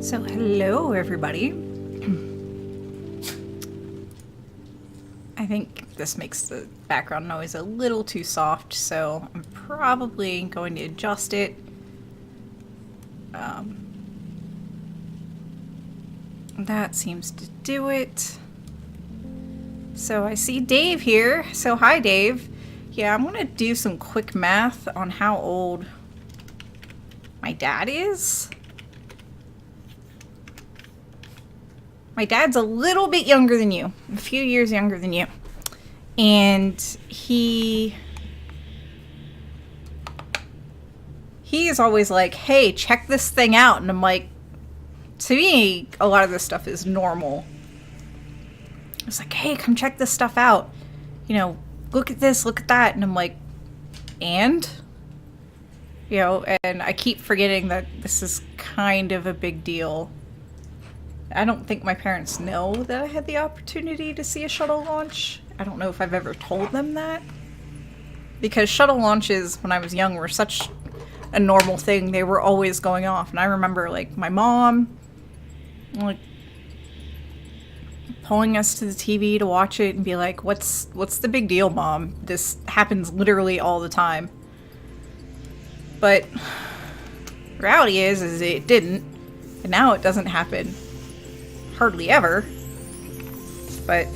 So hello everybody. I think this makes the background noise a little too soft, so I'm probably going to adjust it. That seems to do it. So I see Dave here. So hi Dave. Yeah, I'm gonna do some quick math on how old my dad is. My dad's a little bit younger than you, a few years younger than you. And he is always like, hey, check this thing out. And I'm like, to me, a lot of this stuff is normal. It's like, hey, come check this stuff out. You know, look at this, look at that. And I'm like, and? You know, and I keep forgetting that this is kind of a big deal. I don't think my parents know that I had the opportunity to see a shuttle launch. I don't know if I've ever told them that. Because shuttle launches, when I was young, were such a normal thing. They were always going off. And I remember, like, my mom, like, pulling us to the TV to watch it and be like, what's the big deal, Mom? This happens literally all the time. But reality is it didn't. And now it doesn't happen hardly ever. But,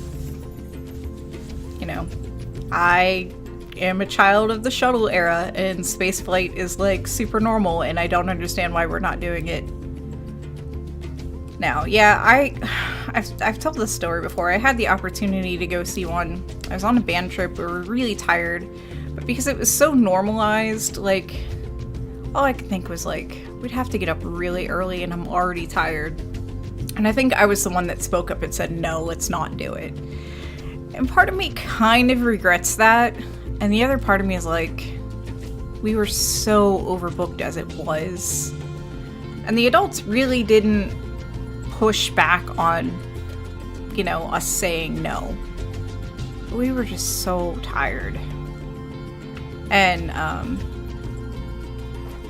you know, I am a child of the shuttle era, and spaceflight is like super normal, and I don't understand why we're not doing it now. Yeah, I've told this story before. I had the opportunity to go see one. I was on a band trip. We were really tired, but because it was so normalized, like, all I could think was like, we'd have to get up really early, and I'm already tired. And I think I was the one that spoke up and said, no, let's not do it. And part of me kind of regrets that. And the other part of me is like, we were so overbooked as it was. And the adults really didn't push back on, you know, us saying no. We were just so tired. And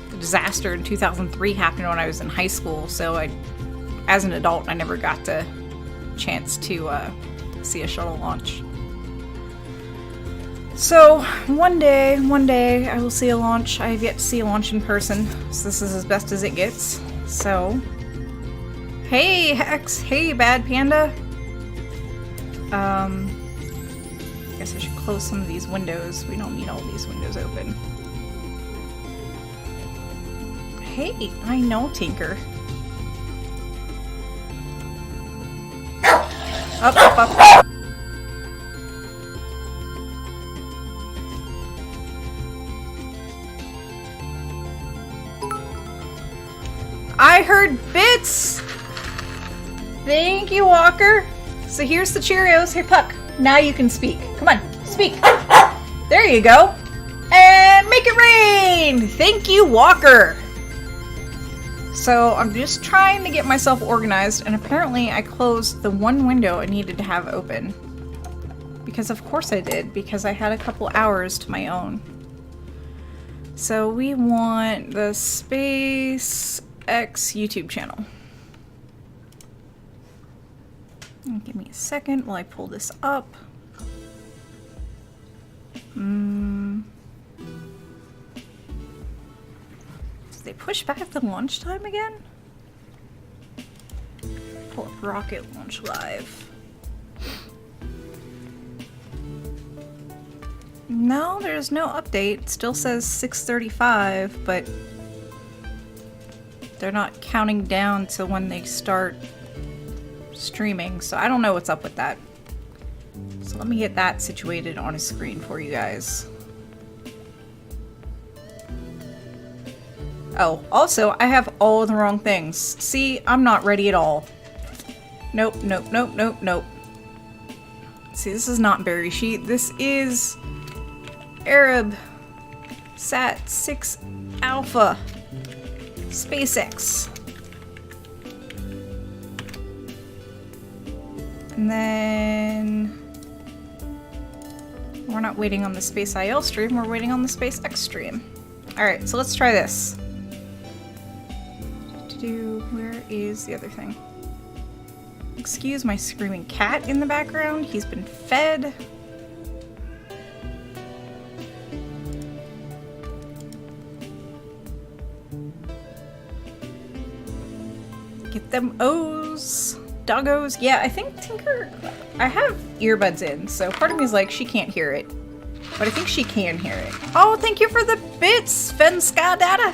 the disaster in 2003 happened when I was in high school, so as an adult, I never got the chance to see a shuttle launch. So, one day, I will see a launch. I have yet to see a launch in person, so this is as best as it gets. So, hey, Hex! Hey, Bad Panda! I guess I should close some of these windows. We don't need all these windows open. Hey, I know, Tinker. Up, up, up. I heard bits! Thank you, Walker. So here's the Cheerios. Here, Puck. Now you can speak. Come on, speak. There you go. And make it rain! Thank you, Walker. So I'm just trying to get myself organized, and apparently I closed the one window I needed to have open. Because of course I did, because I had a couple hours to my own. So we want the SpaceX YouTube channel. Give me a second while I pull this up. Did they push back the launch time again? Pull up Rocket Launch Live. No, there's no update. It still says 6:35, but they're not counting down to when they start streaming, so I don't know what's up with that. So let me get that situated on a screen for you guys. Oh, also, I have all the wrong things. See, I'm not ready at all. Nope, nope, nope, nope, nope. See, this is not Berry Sheet. This is Arab Sat 6 Alpha SpaceX. And then we're not waiting on the Space IL stream, we're waiting on the SpaceX stream. Alright, so let's try this. Where is the other thing? Excuse my screaming cat in the background. He's been fed. Get them O's. Doggos. Yeah, I think Tinker... I have earbuds in, so part of me is like, she can't hear it. But I think she can hear it. Oh, thank you for the bits, Fenska Data.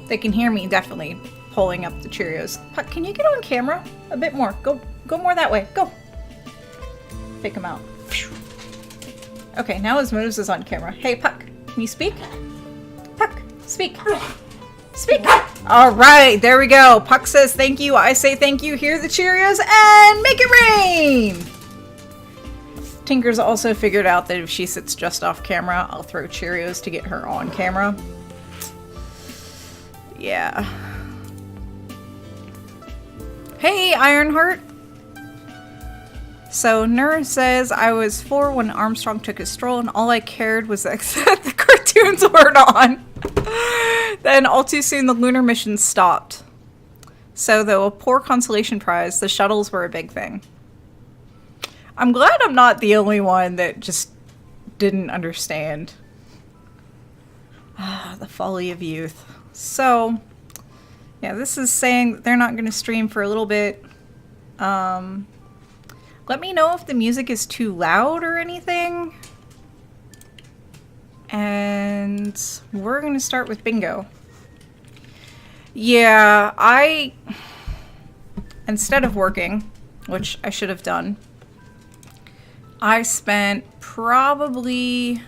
They can hear me, definitely, pulling up the Cheerios. Puck, can you get on camera? A bit more. Go more that way. Go. Pick him out. Okay, now his moves is on camera. Hey, Puck, can you speak? Puck, speak. Speak! Alright, there we go. Puck says thank you, I say thank you, hear the Cheerios, and make it rain! Tinker's also figured out that if she sits just off camera, I'll throw Cheerios to get her on camera. Yeah. Hey, Ironheart! So, Nur says, I was 4 when Armstrong took his stroll, and all I cared was that the cartoons weren't on. Then, all too soon, the lunar mission stopped. So, though a poor consolation prize, the shuttles were a big thing. I'm glad I'm not the only one that just didn't understand. Ah, the folly of youth. So, yeah, this is saying that they're not going to stream for a little bit. Let me know if the music is too loud or anything. And we're going to start with bingo. Yeah, instead of working, which I should have done, I spent probably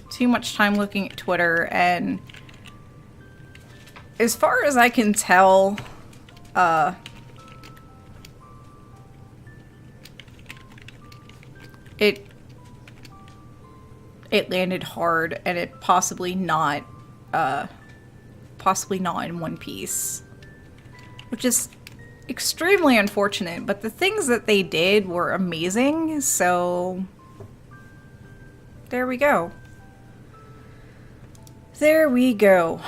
too much time looking at Twitter, and as far as I can tell, it landed hard, and it possibly not in one piece, which is extremely unfortunate, but the things that they did were amazing, so there we go. There we go.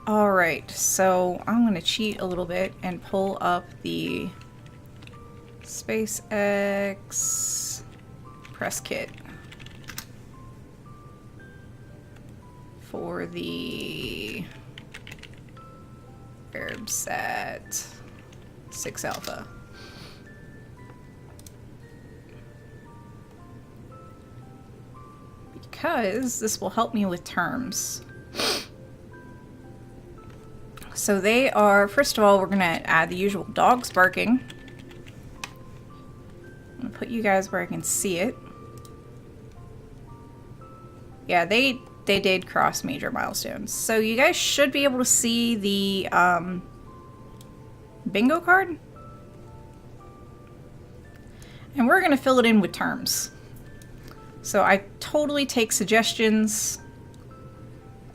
Alright, so I'm gonna cheat a little bit and pull up the SpaceX press kit for the ArabSat 6 Alpha. Because this will help me with terms. So they are, first of all, we're going to add the usual dogs barking. I'm going to put you guys where I can see it. Yeah, they did cross major milestones. So you guys should be able to see the bingo card. And we're going to fill it in with terms. So I totally take suggestions.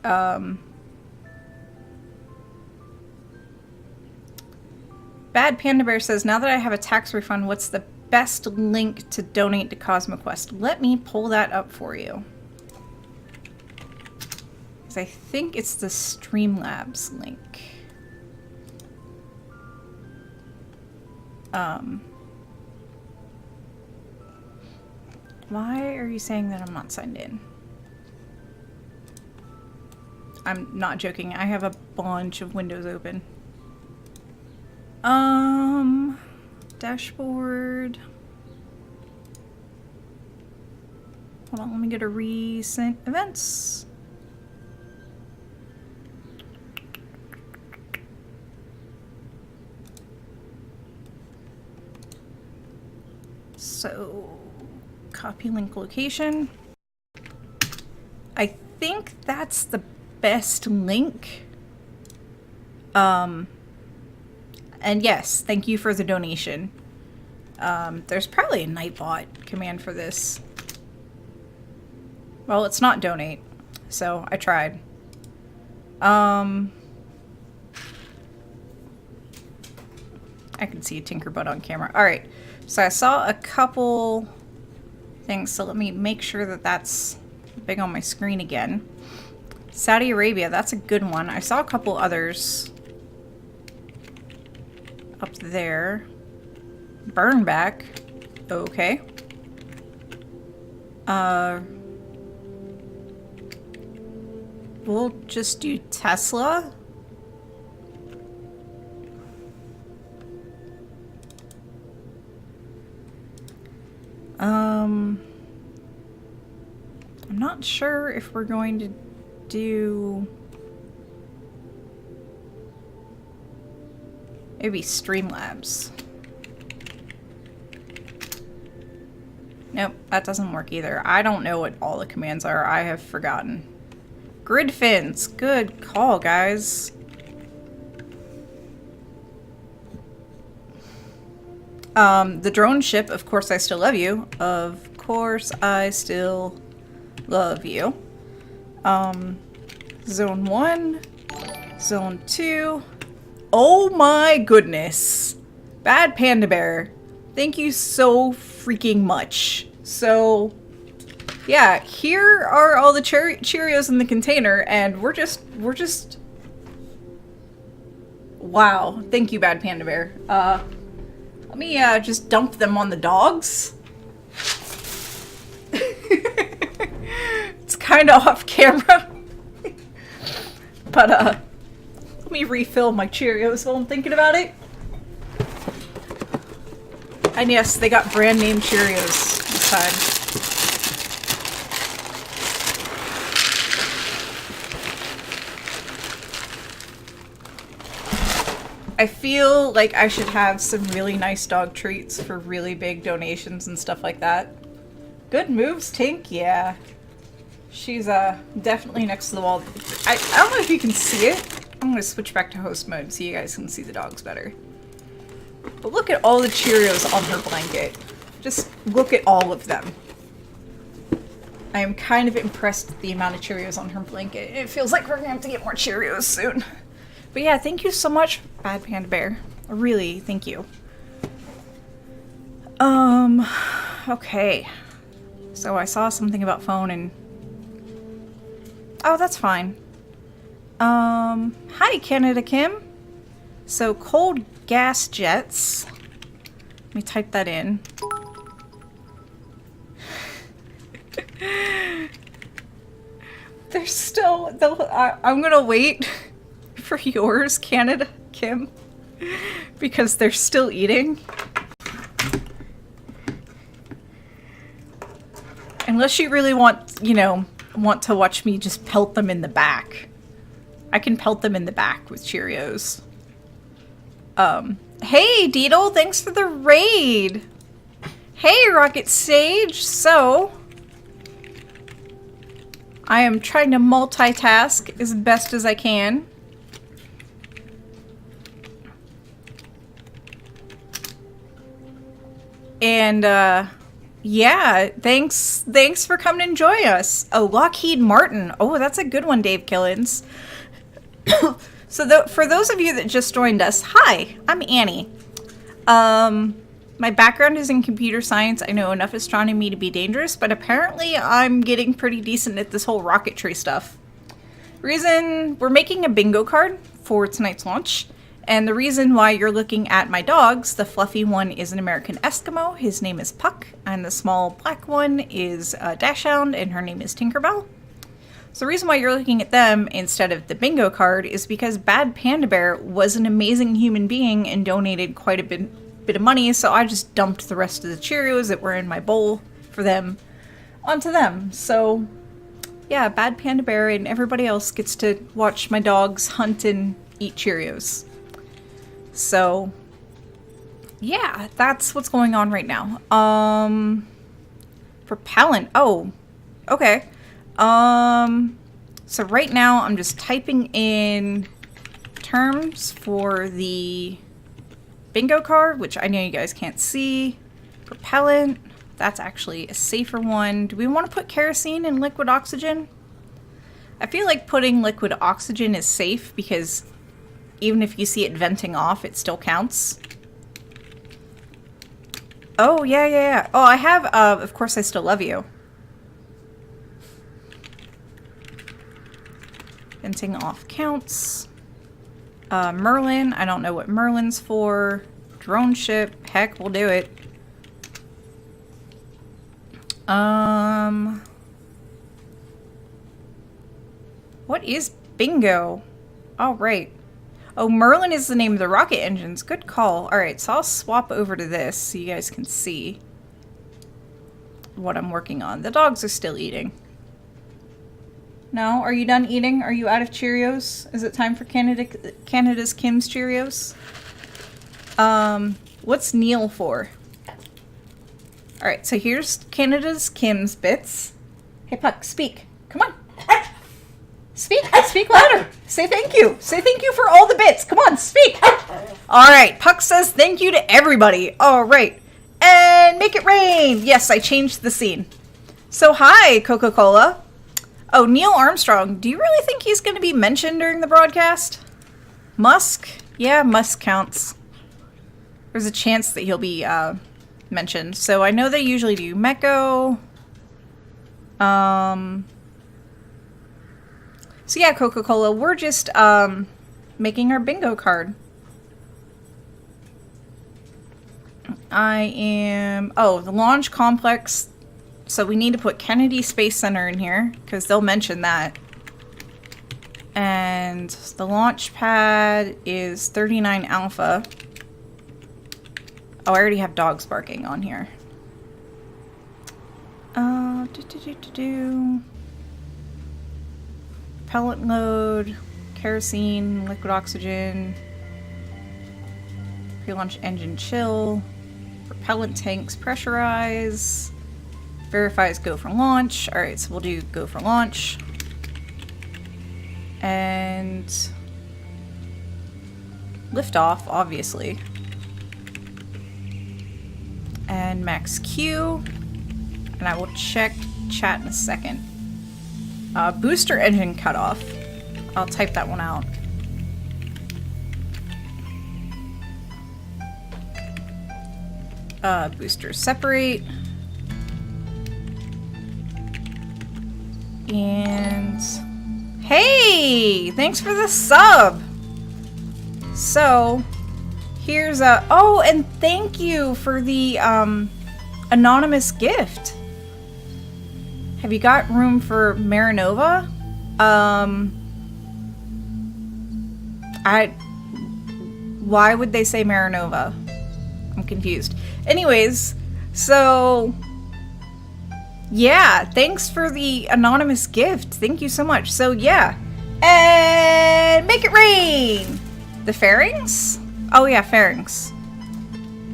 Bad Panda Bear says, now that I have a tax refund, what's the best link to donate to CosmoQuest? Let me pull that up for you. Because I think it's the Streamlabs link. Why are you saying that I'm not signed in? I'm not joking. I have a bunch of windows open. Dashboard. Hold on, let me get a recent events. So, copy link location. I think that's the best link. And yes, thank you for the donation. There's probably a Nightbot command for this. Well, it's not donate, so I tried. I can see a Tinkerbud on camera. Alright, so I saw a couple things, so let me make sure that that's big on my screen again. Saudi Arabia, that's a good one. I saw a couple others. up there. Burn back. Okay. We'll just do Tesla. I'm not sure if we're going to do maybe Streamlabs. Nope, that doesn't work either. I don't know what all the commands are. I have forgotten. Grid fins. Good call, guys. The drone ship, of course I still love you. Of course I still love you. Zone 1. Zone 2. Oh my goodness. Bad Panda Bear. Thank you so freaking much. So, yeah, here are all the Cheerios in the container, and we're just... Wow. Thank you, Bad Panda Bear. Let me, just dump them on the dogs. It's kind of off camera. But, let me refill my Cheerios while I'm thinking about it. And yes, they got brand name Cheerios this time. I feel like I should have some really nice dog treats for really big donations and stuff like that. Good moves, Tink. Yeah. She's definitely next to the wall. I don't know if you can see it. I'm gonna switch back to host mode so you guys can see the dogs better. But look at all the Cheerios on her blanket. Just look at all of them. I am kind of impressed with the amount of Cheerios on her blanket. It feels like we're gonna have to get more Cheerios soon. But yeah, thank you so much, Bad Panda Bear. Really, thank you. Okay. So I saw something about phone and... Oh, that's fine. Hi, Canada Kim. So, cold gas jets. Let me type that in. They're still... I'm gonna wait for yours, Canada Kim, because they're still eating. Unless you really want, you know, want to watch me just pelt them in the back. I can pelt them in the back with Cheerios. Hey, Deedle, thanks for the raid. Hey, Rocket Sage. So, I am trying to multitask as best as I can. And, yeah, thanks for coming to enjoy us. Oh, Lockheed Martin. Oh, that's a good one, Dave Killens. So for those of you that just joined us, hi, I'm Annie. My background is in computer science. I know enough astronomy to be dangerous, but apparently I'm getting pretty decent at this whole rocketry stuff. Reason, we're making a bingo card for tonight's launch. And the reason why you're looking at my dogs, the fluffy one is an American Eskimo. His name is Puck. And the small black one is Dachshund, and her name is Tinkerbell. So the reason why you're looking at them instead of the bingo card is because Bad Panda Bear was an amazing human being and donated quite a bit of money. So I just dumped the rest of the Cheerios that were in my bowl for them onto them. So yeah, Bad Panda Bear and everybody else gets to watch my dogs hunt and eat Cheerios. So, yeah, that's what's going on right now. Propellant. Oh, okay. So right now I'm just typing in terms for the bingo card, which I know you guys can't see. Propellant. That's actually a safer one. Do we want to put kerosene and liquid oxygen? I feel like putting liquid oxygen is safe because even if you see it venting off, it still counts. Oh, yeah. Oh, I have, of course I still love you. Venting off counts. Merlin, I don't know what Merlin's for. Drone ship. Heck, we'll do it. What is bingo? All right. Oh, Merlin is the name of the rocket engines. Good call. All right, so I'll swap over to this so you guys can see what I'm working on. The dogs are still eating. No? Are you done eating? Are you out of Cheerios? Is it time for Canada's Kim's Cheerios? What's Neil for? Alright, so here's Canada's Kim's bits. Hey, Puck, speak. Come on. Speak. Speak louder. Say thank you. Say thank you for all the bits. Come on, speak. Alright, Puck says thank you to everybody. Alright. And make it rain. Yes, I changed the scene. So hi, Coca-Cola. Oh, Neil Armstrong. Do you really think he's going to be mentioned during the broadcast? Musk? Yeah, Musk counts. There's a chance that he'll be mentioned. So I know they usually do Meko. So yeah, Coca-Cola, we're just making our bingo card. Oh, the launch complex. So we need to put Kennedy Space Center in here because they'll mention that. And the launch pad is 39 Alpha. Oh, I already have dogs barking on here. Propellant load, kerosene, liquid oxygen, pre-launch engine chill, propellant tanks pressurize, verifies go for launch. Alright, so we'll do go for launch. And liftoff, obviously. And max Q. And I will check chat in a second. Booster engine cutoff. I'll type that one out. Booster separate. And hey, thanks for the sub. So here's a, oh, and thank you for the anonymous gift. Have you got room for Marinova? Why would they say Marinova? I'm confused. Anyways, so yeah, thanks for the anonymous gift. Thank you so much. So yeah, and make it rain. The fairings? Oh yeah, fairings.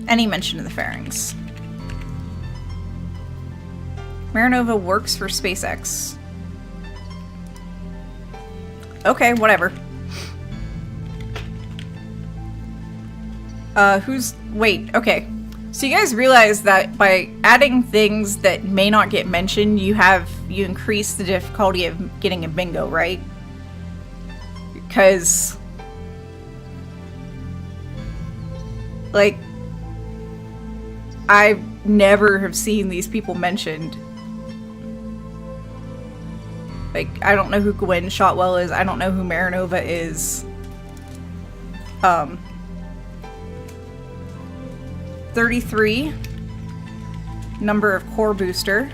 Any mention of the fairings. Marinova works for SpaceX. Okay, whatever. Wait, okay. So you guys realize that by adding things that may not get mentioned, you increase the difficulty of getting a bingo, right? Because, like, I never have seen these people mentioned. Like, I don't know who Gwen Shotwell is. I don't know who Marinova is. 33. Number of core booster.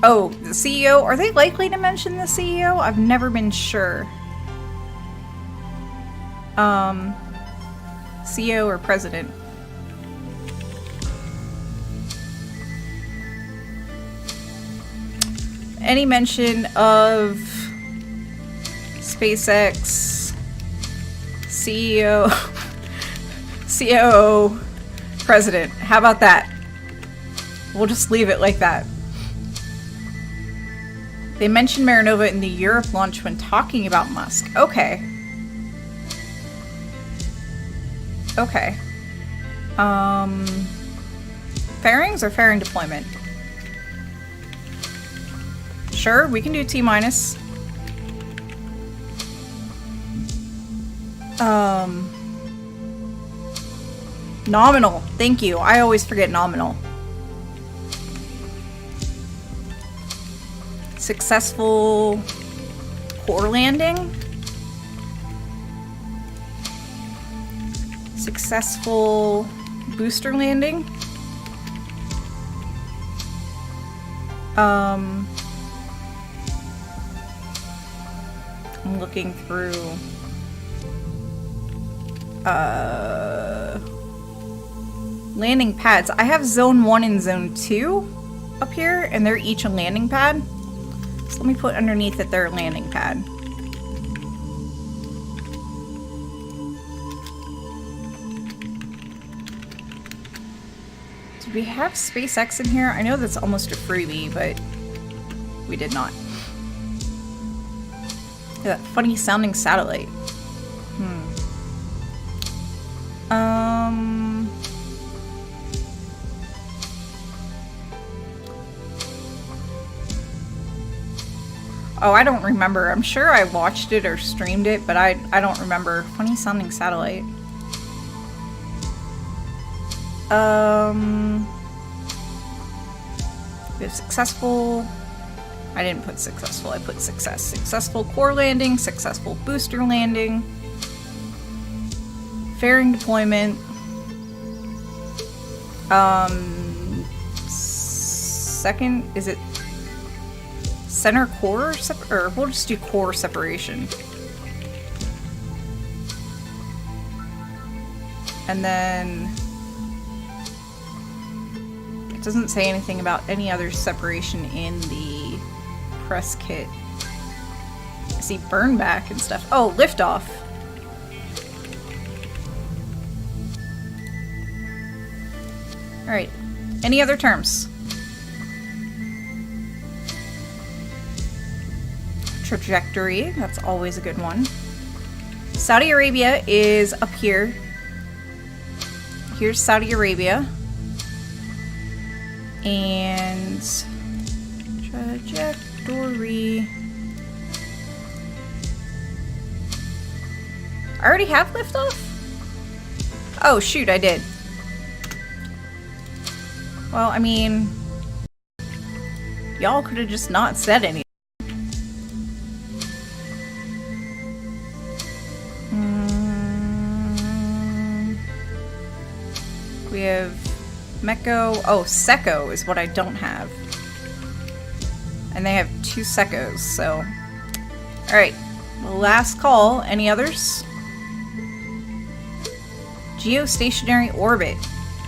Oh, the CEO. Are they likely to mention the CEO? I've never been sure. CEO or president. Any mention of SpaceX, CEO, COO, president. How about that? We'll just leave it like that. They mentioned Marinova in the Europe launch when talking about Musk. Okay. Okay. Fairings or fairing deployment? Sure, we can do T-. Nominal. Thank you. I always forget nominal. Successful core landing. Successful booster landing. I'm looking through landing pads. I have zone 1 and zone 2 up here, and they're each a landing pad. So let me put underneath it their landing pad. Did we have SpaceX in here? I know that's almost a freebie, but we did not. That funny sounding satellite. Oh, I don't remember. I'm sure I watched it or streamed it, but I don't remember. Funny sounding satellite. We have successful. I didn't put successful, I put success. Successful core landing, successful booster landing, fairing deployment, second, is it center core, or we'll just do core separation. And then it doesn't say anything about any other separation in the press kit. I see burn back and stuff. Oh, liftoff. Alright. Any other terms? Trajectory. That's always a good one. Saudi Arabia is up here. Here's Saudi Arabia. And trajectory. I already have liftoff? Oh shoot, I did. Well, I mean, y'all could have just not said anything. We have Meko. Oh, Seko is what I don't have. And they have 2 Sekos, so. Alright. Last call. Any others? Geostationary orbit.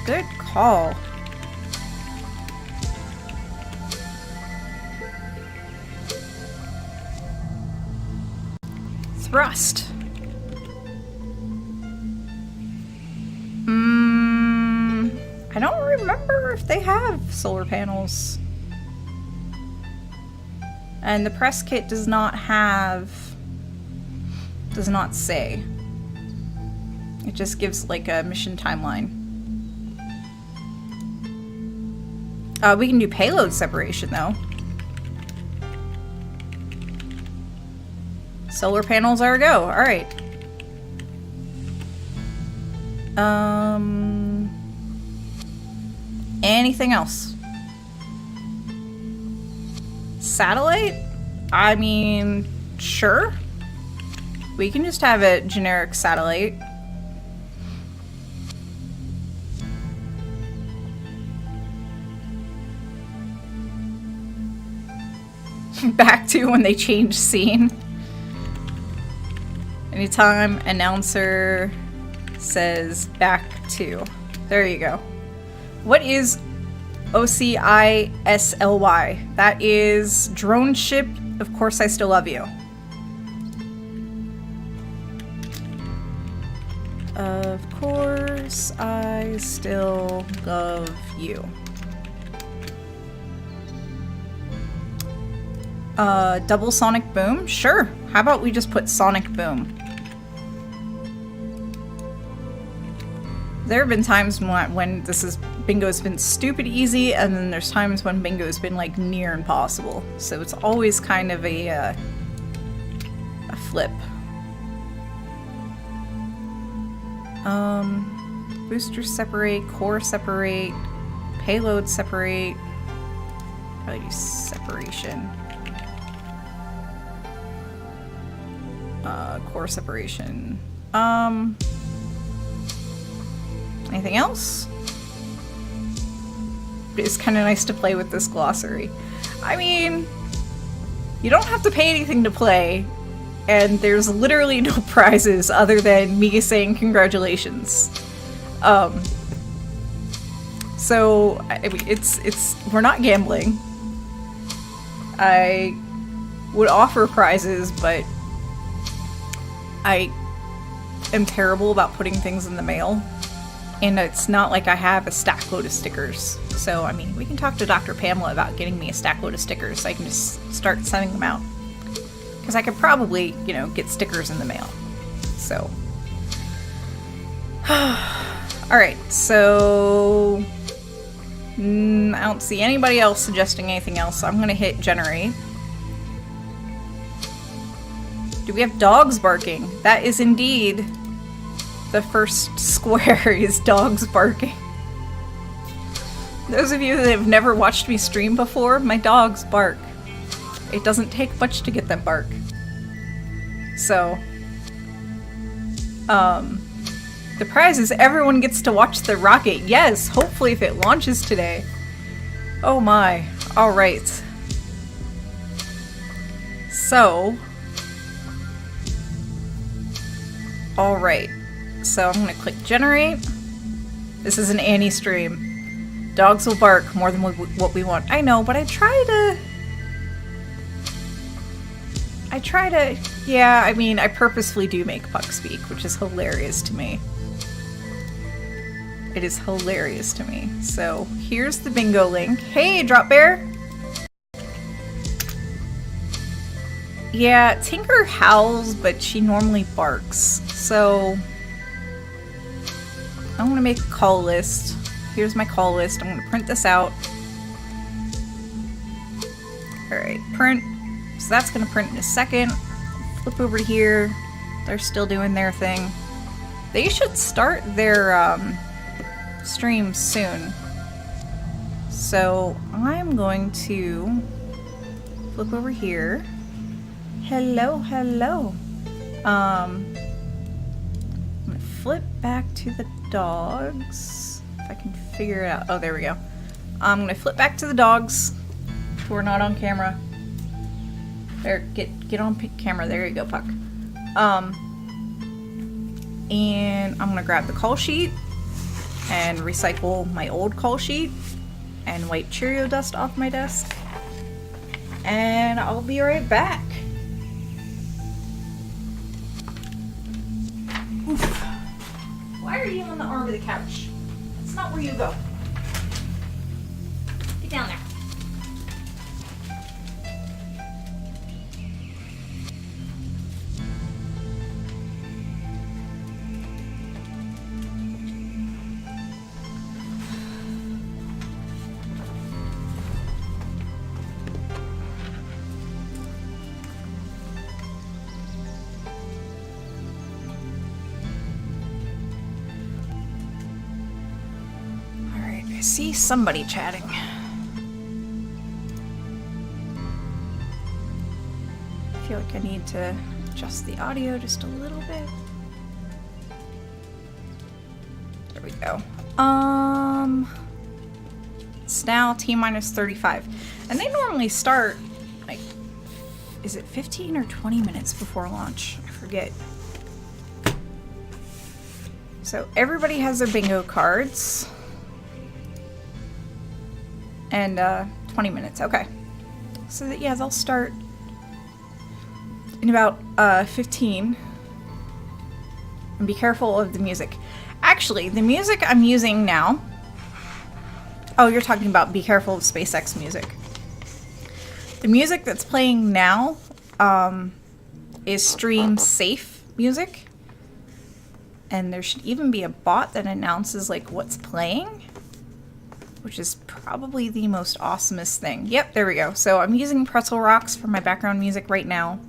Good call. Thrust. I don't remember if they have solar panels. And the press kit does not say. It just gives like a mission timeline. We can do payload separation though. Solar panels are a go. Alright. Anything else? Satellite? I mean, sure. We can just have a generic satellite. Back to when they changed scene. Anytime announcer says back to. There you go. What is OCISLY? That is drone ship. Of course I still love you. Of course I still love you. Double sonic boom? Sure. How about we just put sonic boom? There have been times when bingo's been stupid easy, and then there's times when bingo's been like near impossible. So it's always kind of a flip. Booster separate, core separate, payload separate. Probably do separation. Core separation. Anything else? It's kind of nice to play with this glossary. I mean, you don't have to pay anything to play, and there's literally no prizes other than me saying congratulations. So I mean, we're not gambling. I would offer prizes, but I am terrible about putting things in the mail, and it's not like I have a stack load of stickers. So I mean, we can talk to Dr. Pamela about getting me a stack load of stickers so I can just start sending them out. Because I could probably, you know, get stickers in the mail. So. Alright, so. I don't see anybody else suggesting anything else, so I'm gonna hit generate. Do we have dogs barking? That is indeed the first square is dogs barking. Those of you that have never watched me stream before, my dogs bark. It doesn't take much to get them bark. So, the prize is everyone gets to watch the rocket. Yes, hopefully if it launches today. Oh my. Alright. So. Alright. So I'm gonna click generate. This is an Annie stream. Dogs will bark more than what we want. I know, but I try to, yeah, I mean, I purposefully do make Puck speak, which is hilarious to me. It is hilarious to me. So, here's the bingo link. Hey, Drop Bear! Yeah, Tinker howls, but she normally barks. So, I'm gonna make a call list. Here's my call list. I'm gonna print this out. Alright, print. So that's gonna print in a second. Flip over to here. They're still doing their thing. They should start their stream soon. So I'm going to flip over here. Hello, hello. I'm gonna flip back to the dogs. If I can figure it out. Oh, there we go. I'm gonna flip back to the dogs who are not on camera. There, get on camera. There you go, Puck. And I'm gonna grab the call sheet and recycle my old call sheet and wipe Cheerio dust off my desk. And I'll be right back. Oof. Why are you on the arm of the couch? That's not where you go. Get down there. See somebody chatting. I feel like I need to adjust the audio just a little bit. There we go. It's now T-minus 35. And they normally start, like, is it 15 or 20 minutes before launch? I forget. So everybody has their bingo cards. And 20 minutes, okay. So that, yeah, they'll start in about 15. And be careful of the music. Actually, the music I'm using now. Oh, you're talking about be careful of SpaceX music. The music that's playing now is stream safe music. And there should even be a bot that announces like what's playing. Which is probably the most awesomest thing. Yep, there we go. So I'm using Pretzel Rocks for my background music right now.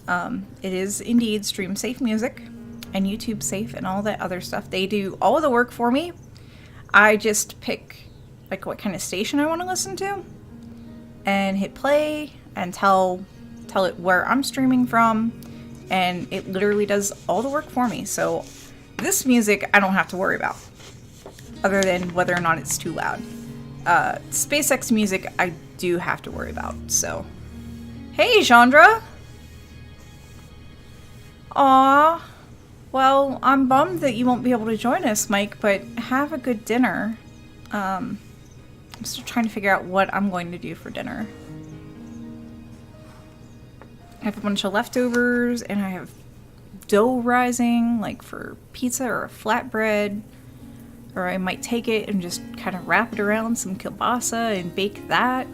It is indeed stream safe music and YouTube safe and all that other stuff. They do all of the work for me. I just pick like what kind of station I want to listen to and hit play and tell it where I'm streaming from, and it literally does all the work for me. So this music I don't have to worry about. other than whether or not it's too loud. SpaceX music I do have to worry about, so. Hey, Chandra! Aw. Well, I'm bummed that you won't be able to join us, Mike, but have a good dinner. I'm still trying to figure out what I'm going to do for dinner. I have a bunch of leftovers, and I have dough rising, like for pizza or a flatbread. Or I might take it and just kind of wrap it around some kielbasa and bake that.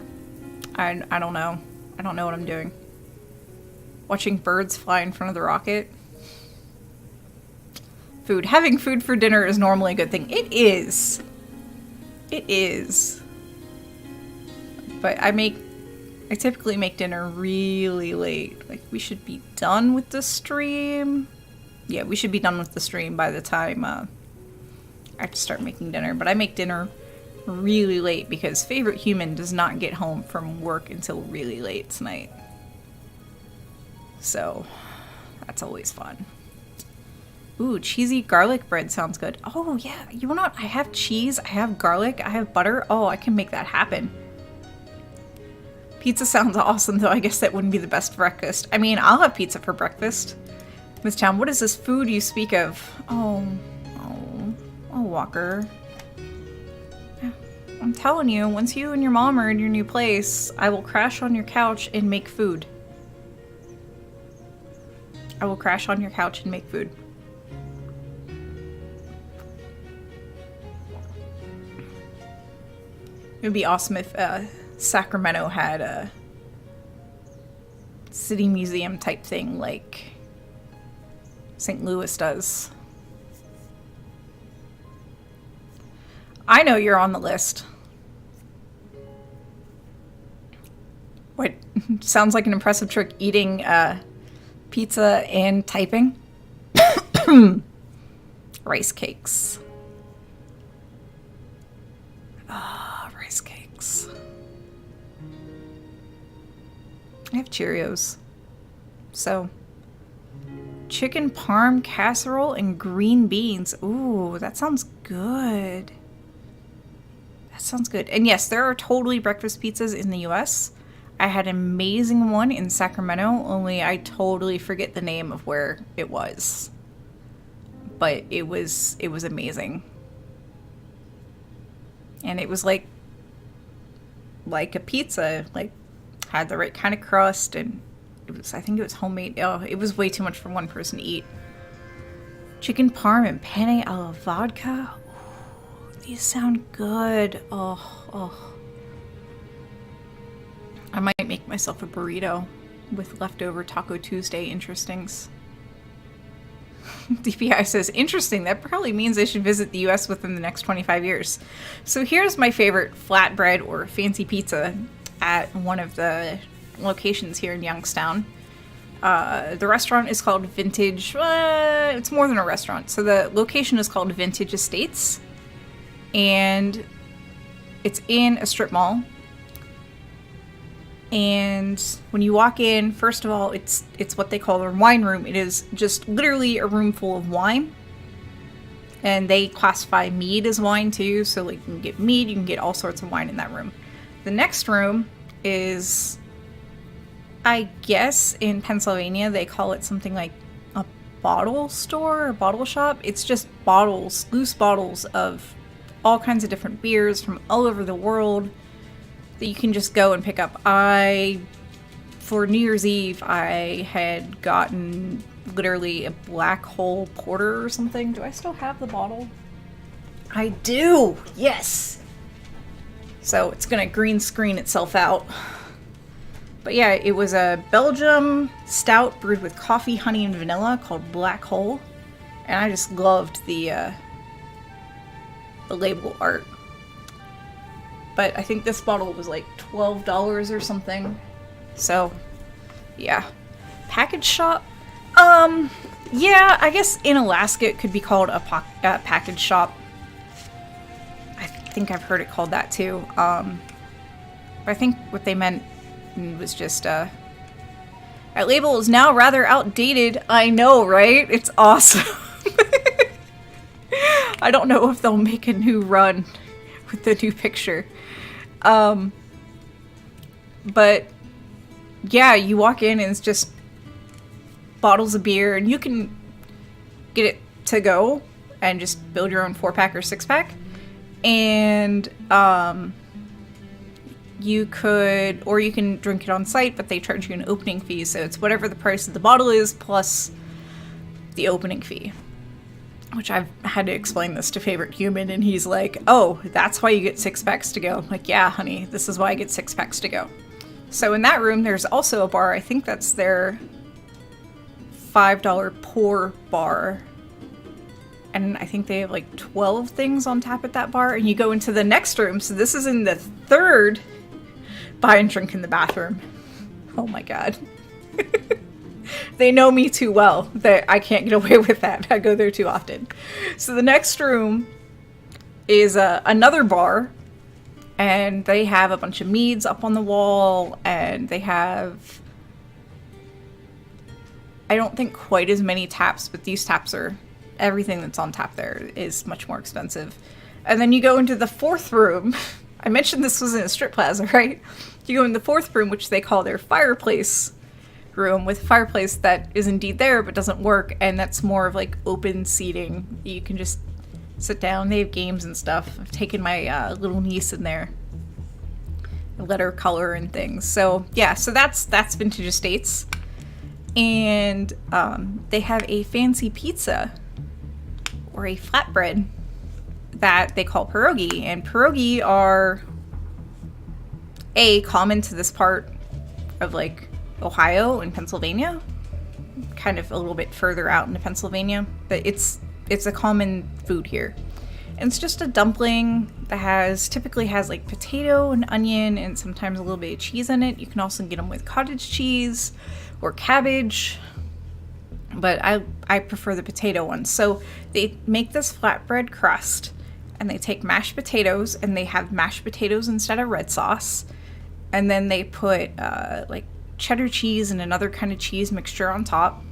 I don't know. I don't know what I'm doing. Watching birds fly in front of the rocket. Food. Having food for dinner is normally a good thing. It is. It is. But I typically make dinner really late. Like, we should be done with the stream. Yeah, we should be done with the stream by the time I have to start making dinner. But I make dinner really late because Favorite Human does not get home from work until really late tonight. So, that's always fun. Ooh, cheesy garlic bread sounds good. Oh, yeah. You know what? I have cheese, I have garlic, I have butter. Oh, I can make that happen. Pizza sounds awesome, though I guess that wouldn't be the best breakfast. I mean, I'll have pizza for breakfast. Miss Town, what is this food you speak of? Oh, Walker. I'm telling you, once you and your mom are in your new place, I will crash on your couch and make food. I will crash on your couch and make food. It would be awesome if Sacramento had a city museum type thing like St. Louis does. I know you're on the list. What? Sounds like an impressive trick, eating pizza and typing. Rice cakes. Rice cakes. I have Cheerios. So, chicken parm casserole and green beans. Ooh, that sounds good. That sounds good. And yes, there are totally breakfast pizzas in the US. I had an amazing one in Sacramento, only I totally forget the name of where it was. But it was amazing. And it was like a pizza, like had the right kind of crust, and I think it was homemade. Oh, it was way too much for one person to eat. Chicken parm and penne alla vodka. Ooh, these sound good. Oh. I might make myself a burrito with leftover Taco Tuesday interestings. DPI says, interesting, that probably means I should visit the US within the next 25 years. So here's my favorite flatbread or fancy pizza at one of the locations here in Youngstown. The restaurant is called Vintage, it's more than a restaurant. So the location is called Vintage Estates, and it's in a strip mall. And when you walk in, first of all, it's what they call their wine room. It is just literally a room full of wine. And they classify mead as wine too, so like you can get mead, you can get all sorts of wine in that room. The next room is, I guess in Pennsylvania they call it something like a bottle store or bottle shop. It's just bottles, loose bottles of all kinds of different beers from all over the world that you can just go and pick up. For New Year's Eve, I had gotten literally a black hole porter or something. Do I still have the bottle? I do! Yes! So it's gonna green screen itself out. But yeah, it was a Belgium stout brewed with coffee, honey, and vanilla called Black Hole. And I just loved the label art. But I think this bottle was like $12 or something. So, yeah. Package shop? Yeah, I guess in Alaska it could be called a package shop. I think I've heard it called that too. But I think what they meant was just, that label is now rather outdated. I know, right? It's awesome. I don't know if they'll make a new run with the new picture. But yeah, you walk in and it's just bottles of beer, and you can get it to go and just build your own 4-pack or 6-pack. And you can drink it on site, but they charge you an opening fee, so it's whatever the price of the bottle is plus the opening fee. Which I've had to explain this to Favorite Human, and he's like, oh, that's why you get 6-packs to go. I'm like, yeah, honey, this is why I get 6-packs to go. So in that room, there's also a bar. I think that's their $5 pour bar. And I think they have like 12 things on tap at that bar. And you go into the next room. So this is in the third buy and drink in the bathroom. Oh my god. They know me too well that I can't get away with that. I go there too often. So the next room is another bar. And they have a bunch of meads up on the wall. And they have, I don't think quite as many taps, but these taps are, everything that's on tap there is much more expensive. And then you go into the fourth room. I mentioned this was in a strip plaza, right? You go in the fourth room, which they call their fireplace room, with a fireplace that is indeed there but doesn't work, and that's more of like open seating. You can just sit down. They have games and stuff. I've taken my little niece in there and let her color and things. So yeah, so that's Vintage Estates. And they have a fancy pizza or a flatbread that they call pierogi, and pierogi are common to this part of like Ohio and Pennsylvania, kind of a little bit further out into Pennsylvania, but it's a common food here. And it's just a dumpling that typically has like potato and onion and sometimes a little bit of cheese in it. You can also get them with cottage cheese or cabbage, but I prefer the potato one. So they make this flatbread crust, and they take mashed potatoes, and they have mashed potatoes instead of red sauce, and then they put like cheddar cheese and another kind of cheese mixture on top,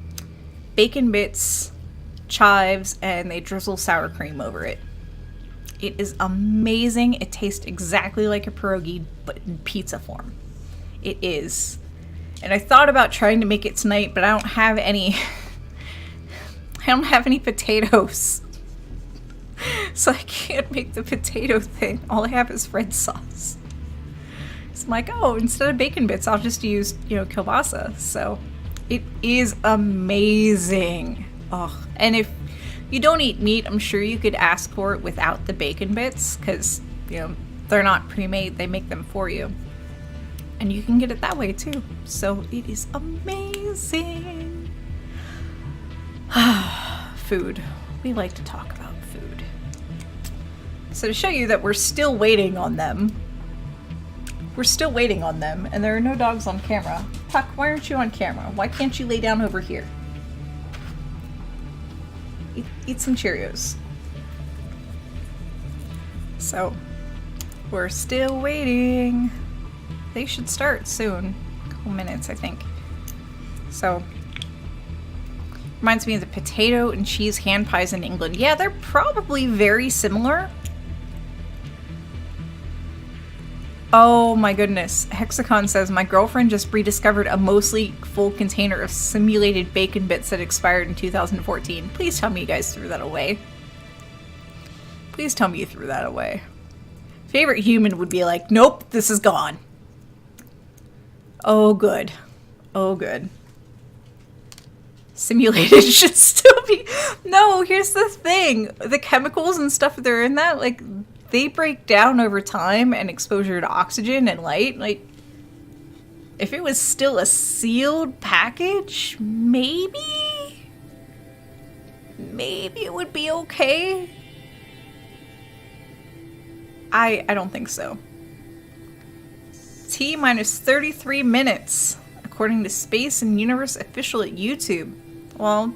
bacon bits, chives, and they drizzle sour cream over it. It is amazing. It tastes exactly like a pierogi, but in pizza form. It is. And I thought about trying to make it tonight, but I don't have any. I don't have any potatoes. So I can't make the potato thing. All I have is red sauce. So I'm like, oh, instead of bacon bits, I'll just use, kielbasa. So it is amazing. Oh, and if you don't eat meat, I'm sure you could ask for it without the bacon bits, because, they're not pre-made. They make them for you. And you can get it that way too. So it is amazing. Food. We like to talk about food. So to show you that we're still waiting on them. We're still waiting on them, and there are no dogs on camera. Puck, why aren't you on camera? Why can't you lay down over here? Eat some Cheerios. So, we're still waiting. They should start soon. A couple minutes, I think. So, reminds me of the potato and cheese hand pies in England. Yeah, they're probably very similar. Oh my goodness. Hexacon says, my girlfriend just rediscovered a mostly full container of simulated bacon bits that expired in 2014. Please tell me you guys threw that away. Please tell me you threw that away. Favorite Human would be like, nope, this is gone. Oh, good. Oh, good. Simulated should still be... No, here's the thing. The chemicals and stuff that are in that, like, they break down over time and exposure to oxygen and light. Like, if it was still a sealed package, maybe it would be okay. I don't think so. T minus 33 minutes, according to Space and Universe Official at YouTube. Well,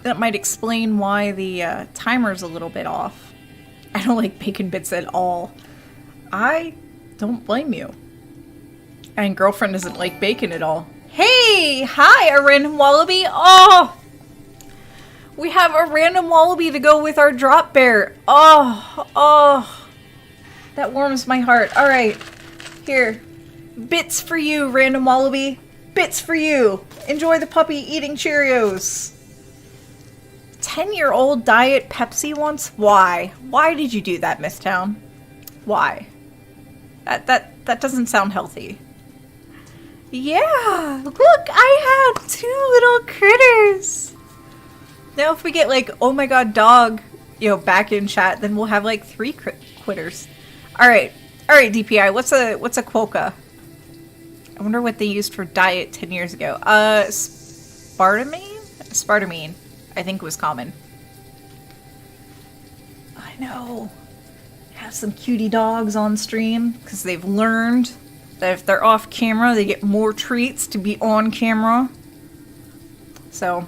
that might explain why the timer's a little bit off. I don't like bacon bits at all. I don't blame you. And girlfriend doesn't like bacon at all. Hey! Hi, Arin Wallaby! Oh! We have a random wallaby to go with our drop bear. Oh, oh. That warms my heart. All right. Here. Bits for you, random wallaby. Bits for you. Enjoy the puppy eating Cheerios. 10-year-old diet Pepsi once? Why? Why did you do that, Mythtown? Why? That doesn't sound healthy. Yeah, look, I have 2 little critters. Now if we get like, oh my god, dog, you know, back in chat, then we'll have like 3 quitters. All right, DPI. What's a quokka? I wonder what they used for diet 10 years ago. Spartamine? Spartamine, I think was common. I know. Have some cutie dogs on stream because they've learned that if they're off camera, they get more treats to be on camera. So,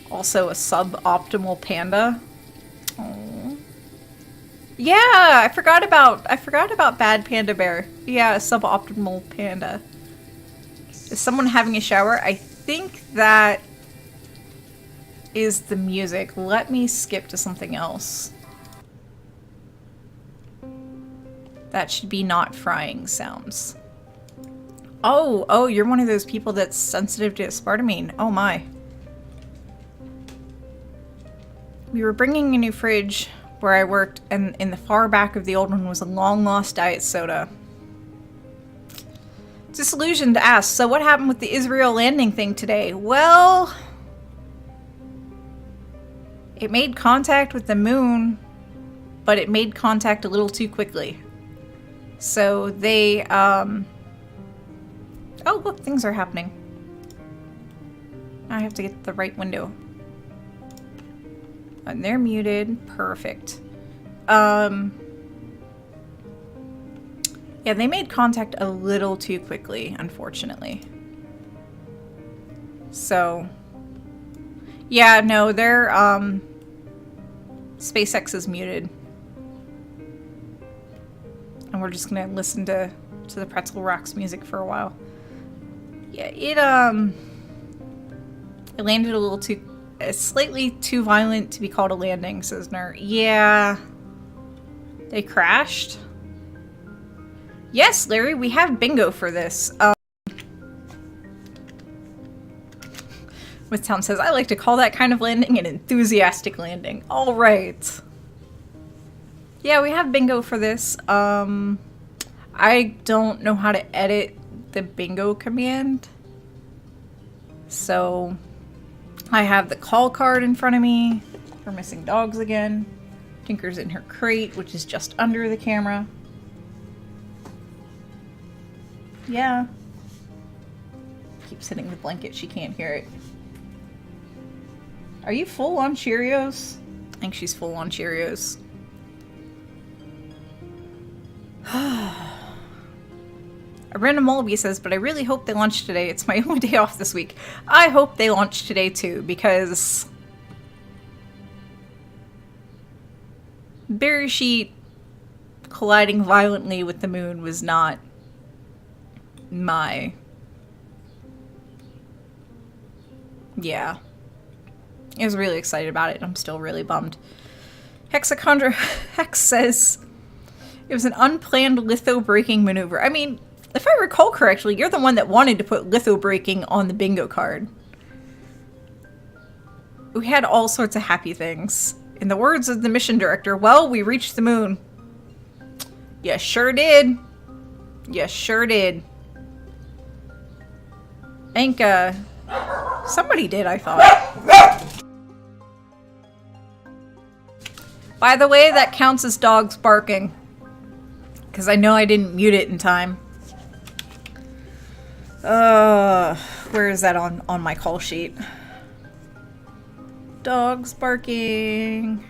also a suboptimal panda. Aww. Yeah, I forgot about Bad Panda Bear. Yeah, a suboptimal panda. Is someone having a shower? I think that is the music. Let me skip to something else. That should be not frying sounds. Oh, you're one of those people that's sensitive to aspartame. Oh my. We were bringing a new fridge where I worked, and in the far back of the old one was a long-lost diet soda. Disillusioned asks, so what happened with the Israel landing thing today? Well, it made contact with the moon, but it made contact a little too quickly. So they, oh look, things are happening. I have to get the right window. And they're muted. Perfect. Yeah, they made contact a little too quickly, unfortunately. So, yeah, no, they're, SpaceX is muted. And we're just gonna listen to the Pretzel Rocks music for a while. Yeah, it landed a little too, slightly too violent to be called a landing, says Ner. Yeah. They crashed? Yes, Larry, we have bingo for this. Midtown says, I like to call that kind of landing an enthusiastic landing. All right. Yeah, we have bingo for this. I don't know how to edit the bingo command. So I have the call card in front of me. We're missing dogs again. Tinker's in her crate, which is just under the camera. Yeah. Keeps hitting the blanket, she can't hear it. Are you full on Cheerios? I think she's full on Cheerios. A random Wallaby says, but I really hope they launch today. It's my only day off this week. I hope they launch today too, because Berry Sheet colliding violently with the moon was not my... Yeah. I was really excited about it, and I'm still really bummed. Hexachondra Hex says, it was an unplanned litho-breaking maneuver. I mean, if I recall correctly, you're the one that wanted to put litho-breaking on the bingo card. We had all sorts of happy things. In the words of the mission director, well, we reached the moon. You sure did. You sure did. I think, somebody did, I thought. By the way, that counts as dogs barking. Because I know I didn't mute it in time. Where is that on my call sheet? Dogs barking.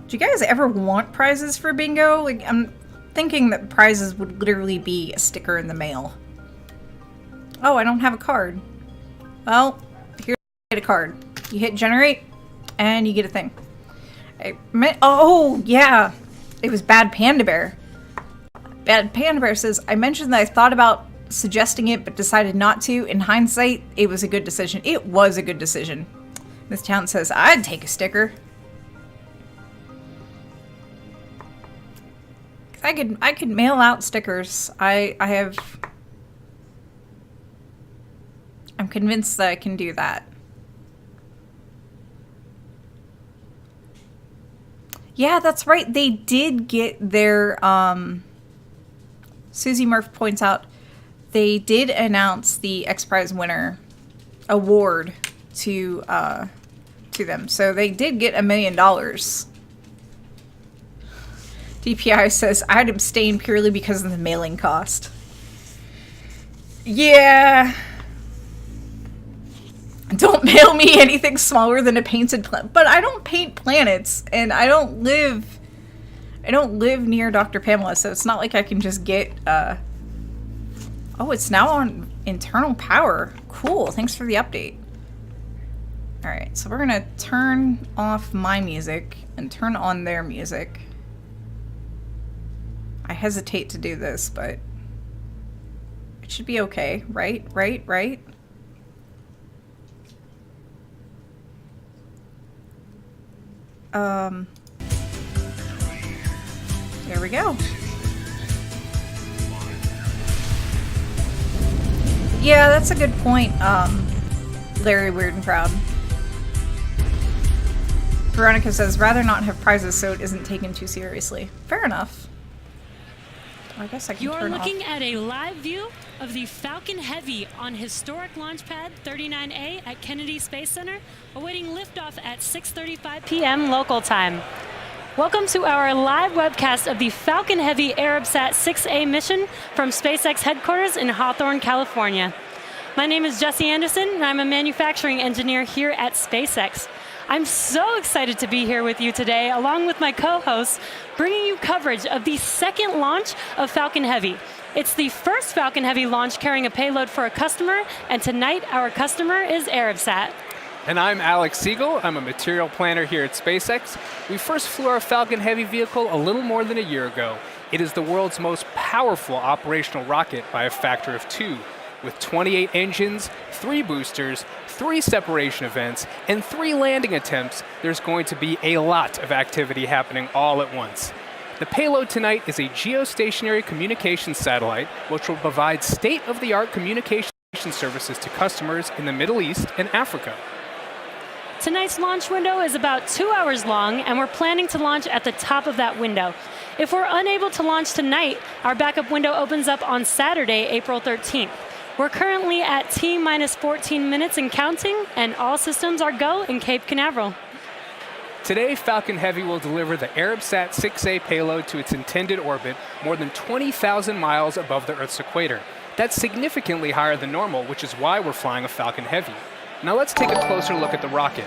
Do you guys ever want prizes for bingo? Like, I'm thinking that prizes would literally be a sticker in the mail. Oh, I don't have a card. Well, here's a card. You hit generate, and you get a thing. Oh, yeah. It was Bad Panda Bear. Bad Panda Bear says, I mentioned that I thought about suggesting it but decided not to. In hindsight, it was a good decision. It was a good decision. Miss Town says, I'd take a sticker. I could mail out stickers. I'm convinced that I can do that. Yeah, that's right. They did get their, Susie Murph points out, they did announce the X Prize winner award to them. So they did get $1 million. DPI says, I'd abstain purely because of the mailing cost. Yeah. Don't mail me anything smaller than a painted planet. But I don't paint planets, and I don't live near Dr. Pamela, so it's not like I can just get, Oh, it's now on internal power. Cool, thanks for the update. Alright, so we're gonna turn off my music and turn on their music. I hesitate to do this, but it should be okay, right? Right? There we go. Yeah, that's a good point, Larry Weird and Proud. Veronica says, rather not have prizes so it isn't taken too seriously. Fair enough. I guess I can turn off. You're looking at a live view of the Falcon Heavy on historic launch pad 39A at Kennedy Space Center, awaiting liftoff at 6:35 p.m. local time. Welcome to our live webcast of the Falcon Heavy Arabsat 6A mission from SpaceX headquarters in Hawthorne, California. My name is Jesse Anderson, and I'm a manufacturing engineer here at SpaceX. I'm so excited to be here with you today, along with my co-hosts, bringing you coverage of the second launch of Falcon Heavy. It's the first Falcon Heavy launch carrying a payload for a customer, and tonight our customer is Arabsat. And I'm Alex Siegel. I'm a material planner here at SpaceX. We first flew our Falcon Heavy vehicle a little more than a year ago. It is the world's most powerful operational rocket by a factor of 2. With 28 engines, 3 boosters, 3 separation events, and 3 landing attempts, there's going to be a lot of activity happening all at once. The payload tonight is a geostationary communications satellite, which will provide state-of-the-art communication services to customers in the Middle East and Africa. Tonight's launch window is about 2 hours long, and we're planning to launch at the top of that window. If we're unable to launch tonight, our backup window opens up on Saturday, April 13th. We're currently at T-minus 14 minutes and counting, and all systems are go in Cape Canaveral. Today, Falcon Heavy will deliver the Arabsat 6A payload to its intended orbit more than 20,000 miles above the Earth's equator. That's significantly higher than normal, which is why we're flying a Falcon Heavy. Now let's take a closer look at the rocket.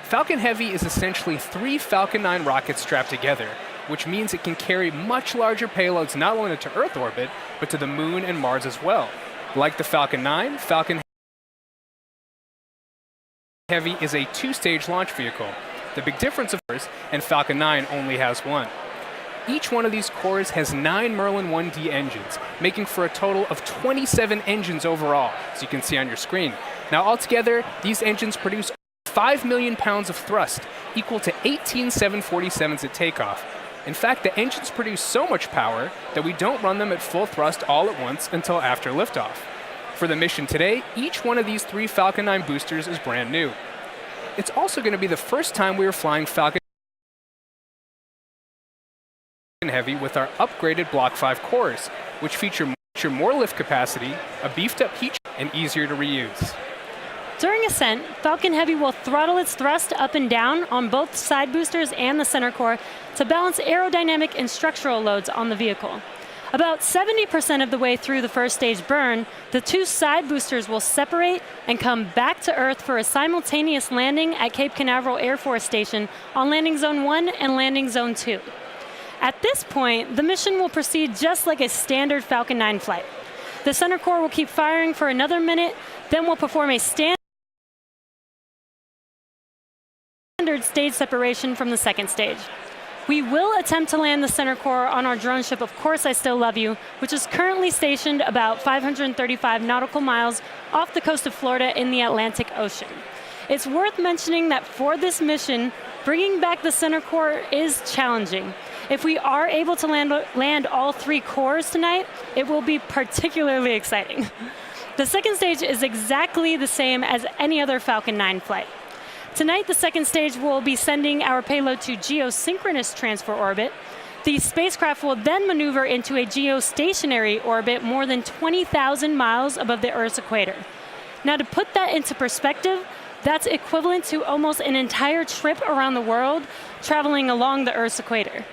Falcon Heavy is essentially 3 Falcon 9 rockets strapped together, which means it can carry much larger payloads not only to Earth orbit, but to the Moon and Mars as well. Like the Falcon 9, Falcon Heavy is a 2-stage launch vehicle. The big difference, of course, and Falcon 9 only has 1. Each one of these cores has 9 Merlin 1D engines, making for a total of 27 engines overall, as you can see on your screen. Now altogether, these engines produce 5 million pounds of thrust, equal to 18 747s at takeoff. In fact, the engines produce so much power that we don't run them at full thrust all at once until after liftoff. For the mission today, each one of these 3 Falcon 9 boosters is brand new. It's also going to be the first time we are flying Falcon Heavy with our upgraded Block 5 cores, which feature more lift capacity, a beefed up heat, and easier to reuse. During ascent, Falcon Heavy will throttle its thrust up and down on both side boosters and the center core to balance aerodynamic and structural loads on the vehicle. About 70% of the way through the first stage burn, the 2 side boosters will separate and come back to Earth for a simultaneous landing at Cape Canaveral Air Force Station on Landing Zone 1 and Landing Zone 2. At this point, the mission will proceed just like a standard Falcon 9 flight. The center core will keep firing for another minute, then we'll perform a standard stage separation from the second stage. We will attempt to land the center core on our drone ship, Of Course I Still Love You, which is currently stationed about 535 nautical miles off the coast of Florida in the Atlantic Ocean. It's worth mentioning that for this mission, bringing back the center core is challenging. If we are able to land all 3 cores tonight, it will be particularly exciting. The second stage is exactly the same as any other Falcon 9 flight. Tonight, the second stage will be sending our payload to geosynchronous transfer orbit. The spacecraft will then maneuver into a geostationary orbit more than 20,000 miles above the Earth's equator. Now, to put that into perspective, that's equivalent to almost an entire trip around the world, traveling along the Earth's equator.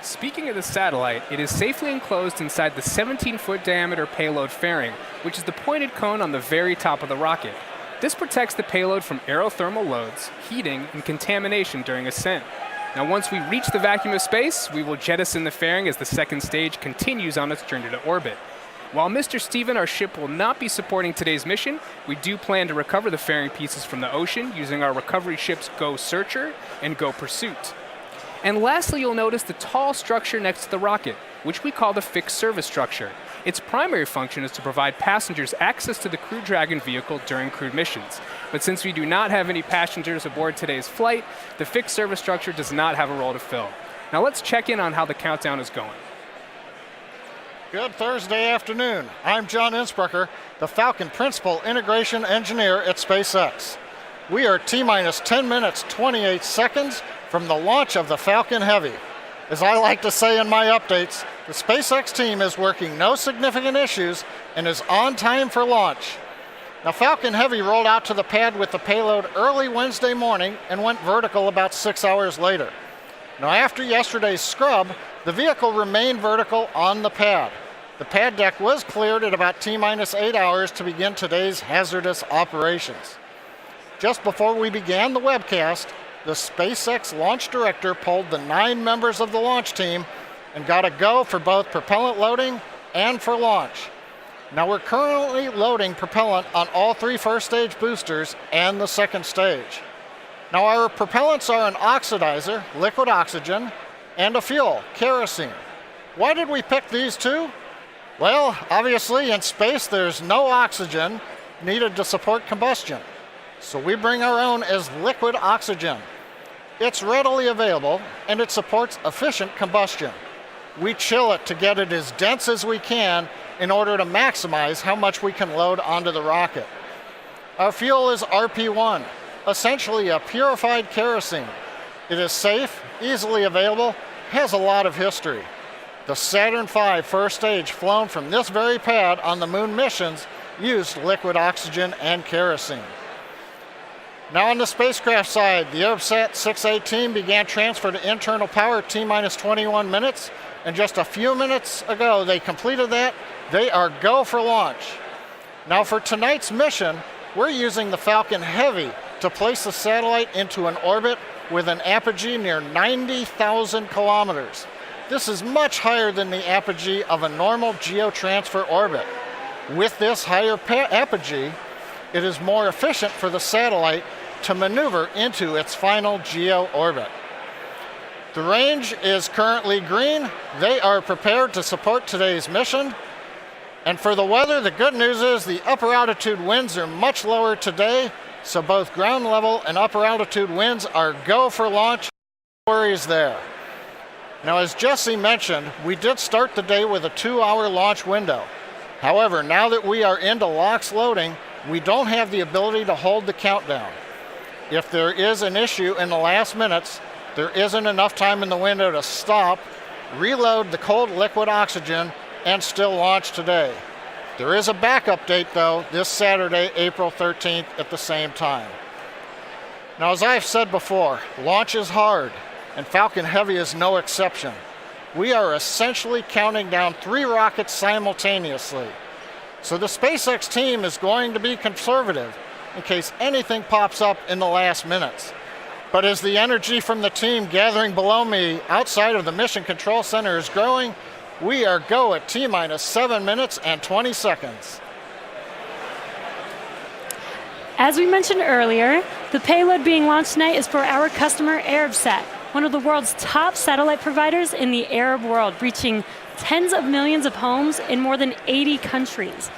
Speaking of the satellite, it is safely enclosed inside the 17-foot diameter payload fairing, which is the pointed cone on the very top of the rocket. This protects the payload from aerothermal loads, heating, and contamination during ascent. Now, once we reach the vacuum of space, we will jettison the fairing as the second stage continues on its journey to orbit. While Mr. Steven, our ship, will not be supporting today's mission, we do plan to recover the fairing pieces from the ocean using our recovery ships Go Searcher and Go Pursuit. And lastly, you'll notice the tall structure next to the rocket, which we call the fixed service structure. Its primary function is to provide passengers access to the Crew Dragon vehicle during crewed missions. But since we do not have any passengers aboard today's flight, the fixed service structure does not have a role to fill. Now let's check in on how the countdown is going. Good Thursday afternoon. I'm John Innsbrucker, the Falcon Principal Integration Engineer at SpaceX. We are T-minus 10 minutes, 28 seconds from the launch of the Falcon Heavy. As I like to say in my updates, the SpaceX team is working no significant issues and is on time for launch. Now, Falcon Heavy rolled out to the pad with the payload early Wednesday morning and went vertical about 6 hours later. Now, after yesterday's scrub, the vehicle remained vertical on the pad. The pad deck was cleared at about T-minus 8 hours to begin today's hazardous operations. Just before we began the webcast, the SpaceX launch director polled the 9 members of the launch team and got a go for both propellant loading and for launch. Now, we're currently loading propellant on all 3 first stage boosters and the second stage. Now, our propellants are an oxidizer, liquid oxygen, and a fuel, kerosene. Why did we pick these 2? Well, obviously in space there's no oxygen needed to support combustion. So we bring our own as liquid oxygen. It's readily available and it supports efficient combustion. We chill it to get it as dense as we can in order to maximize how much we can load onto the rocket. Our fuel is RP1, essentially a purified kerosene. It is safe, easily available, has a lot of history. The Saturn V first stage flown from this very pad on the moon missions used liquid oxygen and kerosene. Now on the spacecraft side, the Earthsat 6A team began transfer to internal power at T-minus 21 minutes, and just a few minutes ago they completed that. They are go for launch. Now for tonight's mission, we're using the Falcon Heavy to place the satellite into an orbit with an apogee near 90,000 kilometers. This is much higher than the apogee of a normal geotransfer orbit. With this higher apogee, it is more efficient for the satellite to maneuver into its final geo orbit. The range is currently green. They are prepared to support today's mission. And for the weather, the good news is the upper altitude winds are much lower today, so both ground level and upper altitude winds are go for launch. No worries there. Now, as Jesse mentioned, we did start the day with a 2-hour launch window. However, now that we are into LOX loading, we don't have the ability to hold the countdown. If there is an issue in the last minutes, there isn't enough time in the window to stop, reload the cold liquid oxygen, and still launch today. There is a backup date, though, this Saturday, April 13th at the same time. Now, as I've said before, launch is hard, and Falcon Heavy is no exception. We are essentially counting down 3 rockets simultaneously. So the SpaceX team is going to be conservative in case anything pops up in the last minutes. But as the energy from the team gathering below me outside of the Mission Control Center is growing, we are go at T-minus 7 minutes and 20 seconds. As we mentioned earlier, the payload being launched tonight is for our customer Arabsat. one of the world's top satellite providers in the Arab world, reaching tens of millions of homes in more than 80 countries.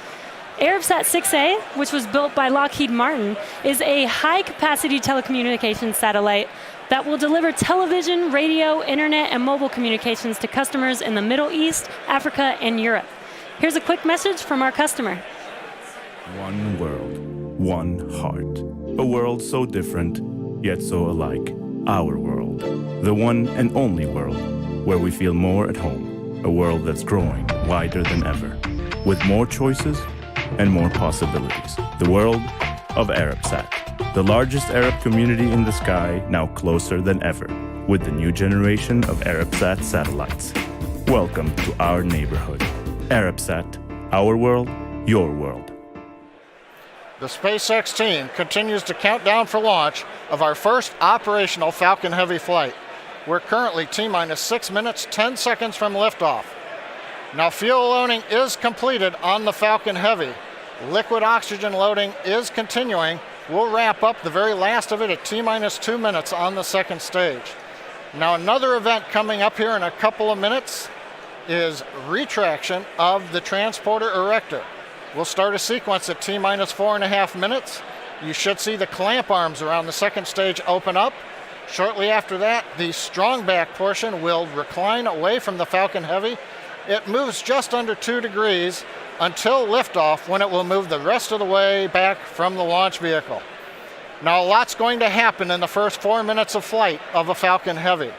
Arabsat 6A, which was built by Lockheed Martin, is a high-capacity telecommunications satellite that will deliver television, radio, internet, and mobile communications to customers in the Middle East, Africa, and Europe. Here's a quick message from our customer. One world, one heart. A world so different, yet so alike. Our world. The one and only world, where we feel more at home. A world that's growing wider than ever, with more choices and more possibilities. The world of Arabsat, the largest Arab community in the sky, now closer than ever, with the new generation of Arabsat satellites. Welcome to our neighborhood. Arabsat, our world, your world. The SpaceX team continues to count down for launch of our first operational Falcon Heavy flight. We're currently T-minus 6 minutes, 10 seconds from liftoff. Now fuel loading is completed on the Falcon Heavy. Liquid oxygen loading is continuing. We'll wrap up the very last of it at T-minus 2 minutes on the second stage. Now another event coming up here in a couple of minutes is retraction of the transporter erector. We'll start a sequence at T-minus 4.5 minutes. You should see the clamp arms around the second stage open up. Shortly after that, the strong back portion will recline away from the Falcon Heavy. It moves just under 2 degrees until liftoff, when it will move the rest of the way back from the launch vehicle. Now, a lot's going to happen in the first 4 minutes of flight of a Falcon Heavy.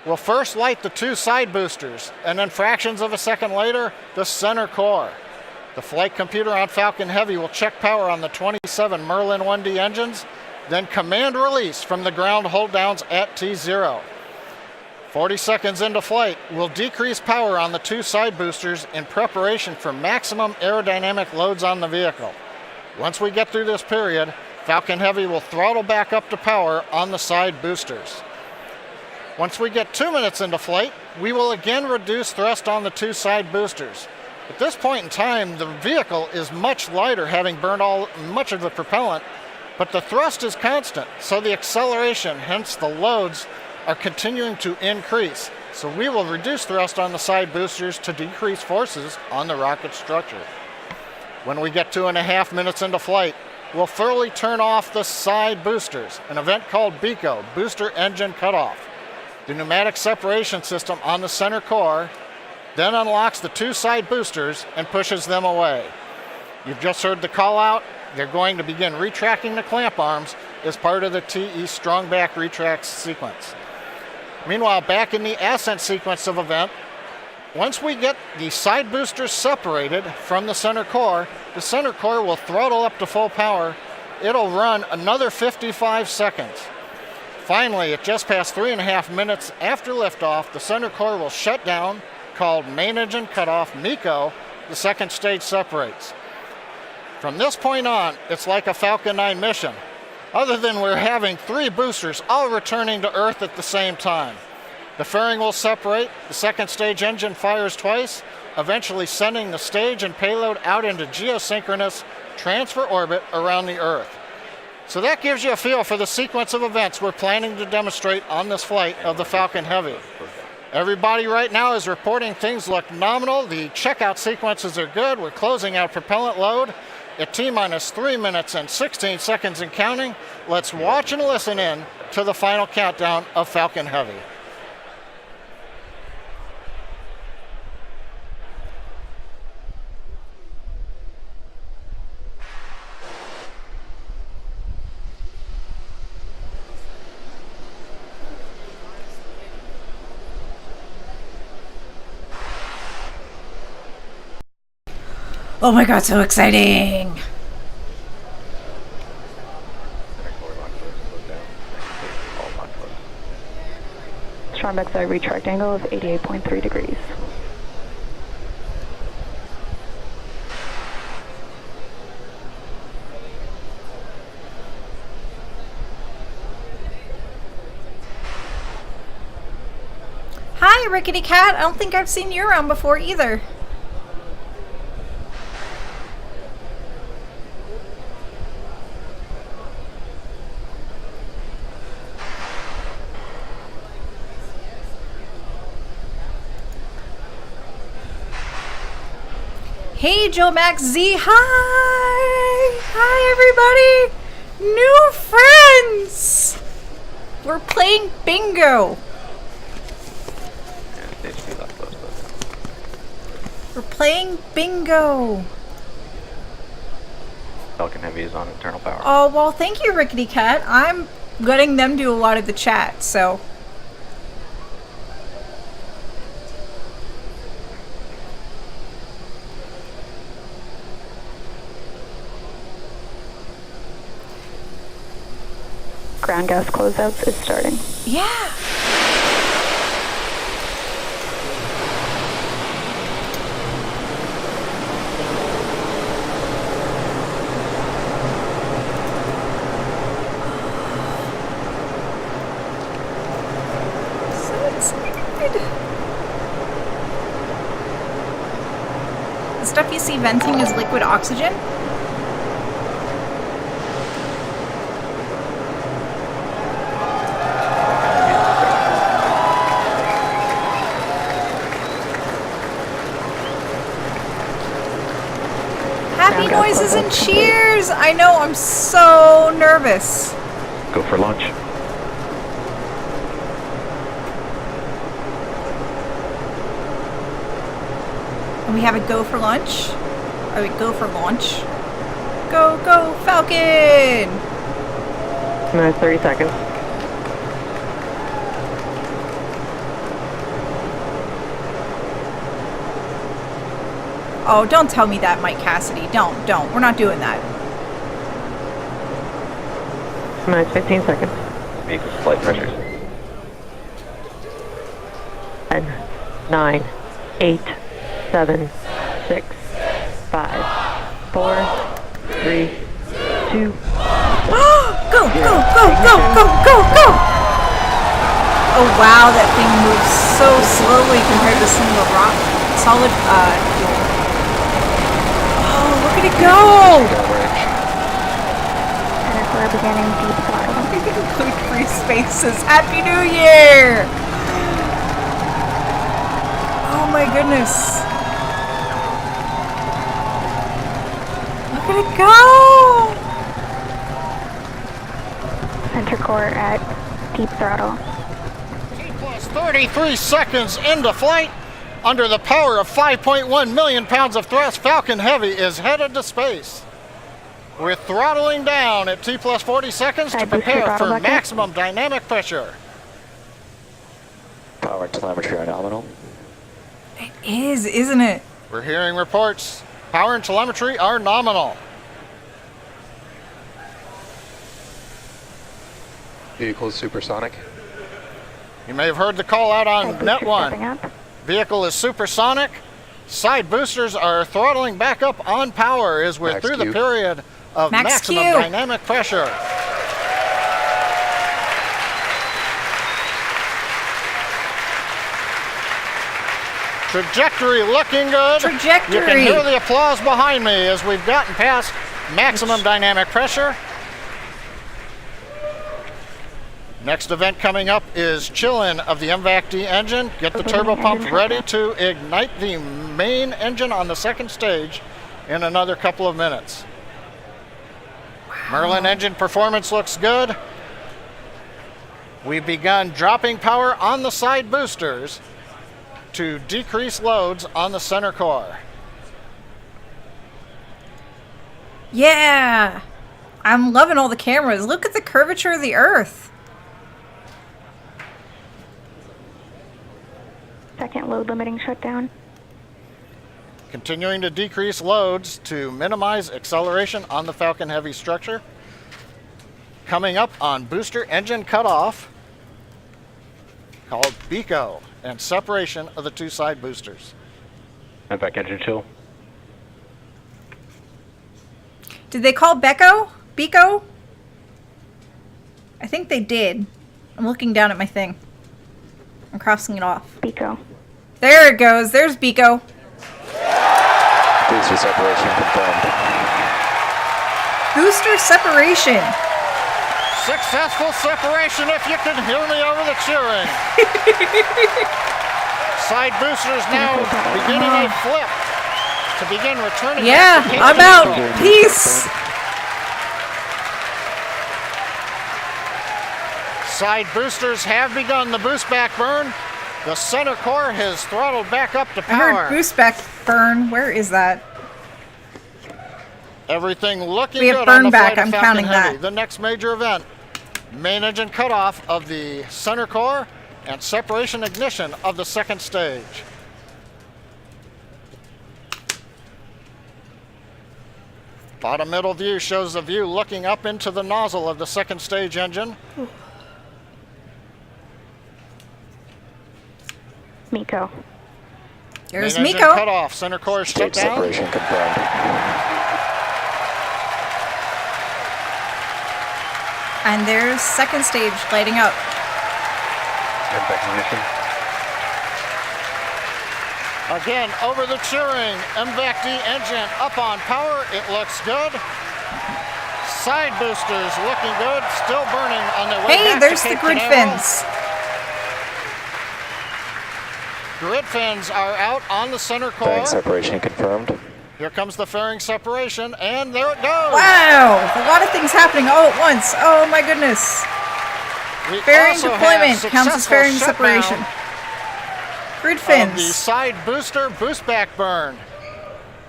We'll first light the 2 side boosters, and then fractions of a second later, the center core. The flight computer on Falcon Heavy will check power on the 27 Merlin 1D engines, then command release from the ground hold downs at T0. 40 seconds into flight, we'll decrease power on the 2 side boosters in preparation for maximum aerodynamic loads on the vehicle. Once we get through this period, Falcon Heavy will throttle back up to power on the side boosters. Once we get 2 minutes into flight, we will again reduce thrust on the 2 side boosters. At this point in time, the vehicle is much lighter, having burned much of the propellant, but the thrust is constant, so the acceleration, hence the loads, are continuing to increase. So we will reduce thrust on the side boosters to decrease forces on the rocket structure. When we get 2.5 minutes into flight, we'll thoroughly turn off the side boosters, an event called BECO, Booster Engine Cutoff. The pneumatic separation system on the center core then unlocks the 2 side boosters and pushes them away. You've just heard the call out. They're going to begin retracting the clamp arms as part of the TE strong back retract sequence. Meanwhile, back in the ascent sequence of event, once we get the side boosters separated from the center core will throttle up to full power. It'll run another 55 seconds. Finally, at just past 3.5 minutes after liftoff, the center core will shut down, called Main Engine Cutoff, MECO. The second stage separates. From this point on, it's like a Falcon 9 mission, other than we're having 3 boosters all returning to Earth at the same time. The fairing will separate, the second stage engine fires twice, eventually sending the stage and payload out into geosynchronous transfer orbit around the Earth. So that gives you a feel for the sequence of events we're planning to demonstrate on this flight of the Falcon Heavy. Everybody right now is reporting things look nominal. The checkout sequences are good. We're closing out propellant load at T-minus 3 minutes and 16 seconds and counting. Let's watch and listen in to the final countdown of Falcon Heavy. Oh my god, so exciting! Strong backside retract angle of 88.3 degrees. Hi, Rickety Cat! I don't think I've seen you around before either. Hey, Joe Max Z. Hi! Hi, everybody! New friends! We're playing bingo. We're playing bingo. Falcon Heavy is on internal power. Oh, well, thank you, Rickety Cat. I'm letting them do a lot of the chat, so. Ground gas closeouts is starting. Yeah. So excited. The stuff you see venting is liquid oxygen. Happy noises and cheers! I know, I'm so nervous. Go for launch. And we have a go for lunch. Oh, wait, go for launch. Go, go, Falcon! Minus 30 seconds. Oh, don't tell me that, Mike Cassidy. Don't. We're not doing that. Minus 15 seconds. Vehicle flight pressures. 10, 9, 8, 7, 6, 5, 4, 3, 2. Go, go, go, go, go, go, go! Oh wow, that thing moves so slowly compared to some of the solid fuel. Oh, look at it go! And we're beginning deep throttle. Quick free spaces. Happy New Year! Oh my goodness. Look at it go! Center core at deep throttle. Plus 33 seconds into flight. Under the power of 5.1 million pounds of thrust, Falcon Heavy is headed to space. We're throttling down at T plus 40 seconds to prepare for maximum dynamic pressure. Power and telemetry are nominal. It is, isn't it? We're hearing reports. Power and telemetry are nominal. Vehicle is supersonic. You may have heard the call out on Net Stepping 1. up. Vehicle is supersonic. Side boosters are throttling back up on power as we're Max through Q. the period of Max maximum Q. dynamic pressure. Trajectory looking good. Trajectory. You can hear the applause behind me as we've gotten past maximum dynamic pressure. Next event coming up is chill-in of the MVAC-D engine. Get the turbo pump ready to ignite the main engine on the second stage in another couple of minutes. Merlin engine performance looks good. We've begun dropping power on the side boosters to decrease loads on the center core. Yeah! I'm loving all the cameras. Look at the curvature of the Earth. Second load limiting shutdown. Continuing to decrease loads to minimize acceleration on the Falcon Heavy structure. Coming up on booster engine cutoff, called BECO, and separation of the two side boosters. MVAC engine chill. Did they call Becco? Beco? I think they did. I'm looking down at my thing. I'm crossing it off. Pico. There it goes. There's Beco. Booster separation confirmed. Booster separation. Successful separation if you can hear me over the cheering. Side boosters now beginning a flip to begin returning. Yeah, back to I'm Cape out. Canaveral. Peace. Side boosters have begun the boost back burn. The center core has throttled back up to I heard power. boost back burn. Where is that? Everything looking We have good burn on the back, flight of I'm Falcon counting Heavy. that. The next major event, main engine cutoff of the center core and separation ignition of the second stage. Bottom middle view shows the view looking up into the nozzle of the second stage engine. Miko. There's Main engine Miko. cutoff, center core shut Stage down. separation confirmed. And there's second stage lighting up. Impact ignition. Again, over the cheering, MVAC-D engine up on power. It looks good. Side boosters looking good, still burning on their way Hey, back there's to the Cape grid Canaveral. fins. Grid fins are out on the center core. Fairing separation confirmed. Here comes the fairing separation, and there it goes. Wow, a lot of things happening all at once. Oh my goodness. We Fairing also deployment have counts as successful fairing shutdown separation. Grid of the fins. side booster boost back burn.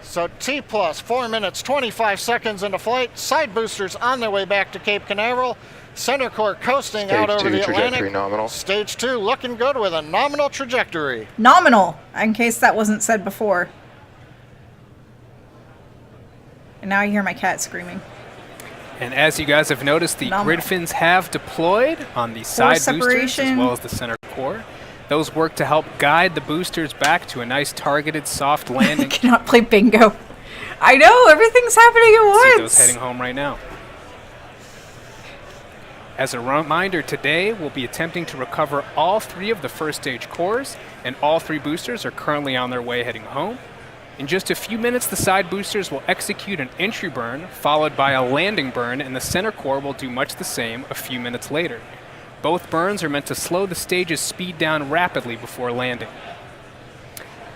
So T plus 4 minutes 25 seconds into flight. Side boosters on their way back to Cape Canaveral. Center core coasting Stage out over 2 the trajectory Atlantic. nominal. Stage 2 looking good with a nominal trajectory. Nominal, in case that wasn't said before. And now you hear my cat screaming. And as you guys have noticed, the Nominal. grid fins have deployed on the side boosters as separation. well as the center core. Those work to help guide the boosters back to a nice targeted soft I landing. cannot play bingo. I know, everything's happening at See those once. heading home right now. As a reminder, today we'll be attempting to recover all 3 of the first stage cores, and all 3 boosters are currently on their way heading home. In just a few minutes, the side boosters will execute an entry burn, followed by a landing burn, and the center core will do much the same a few minutes later. Both burns are meant to slow the stage's speed down rapidly before landing.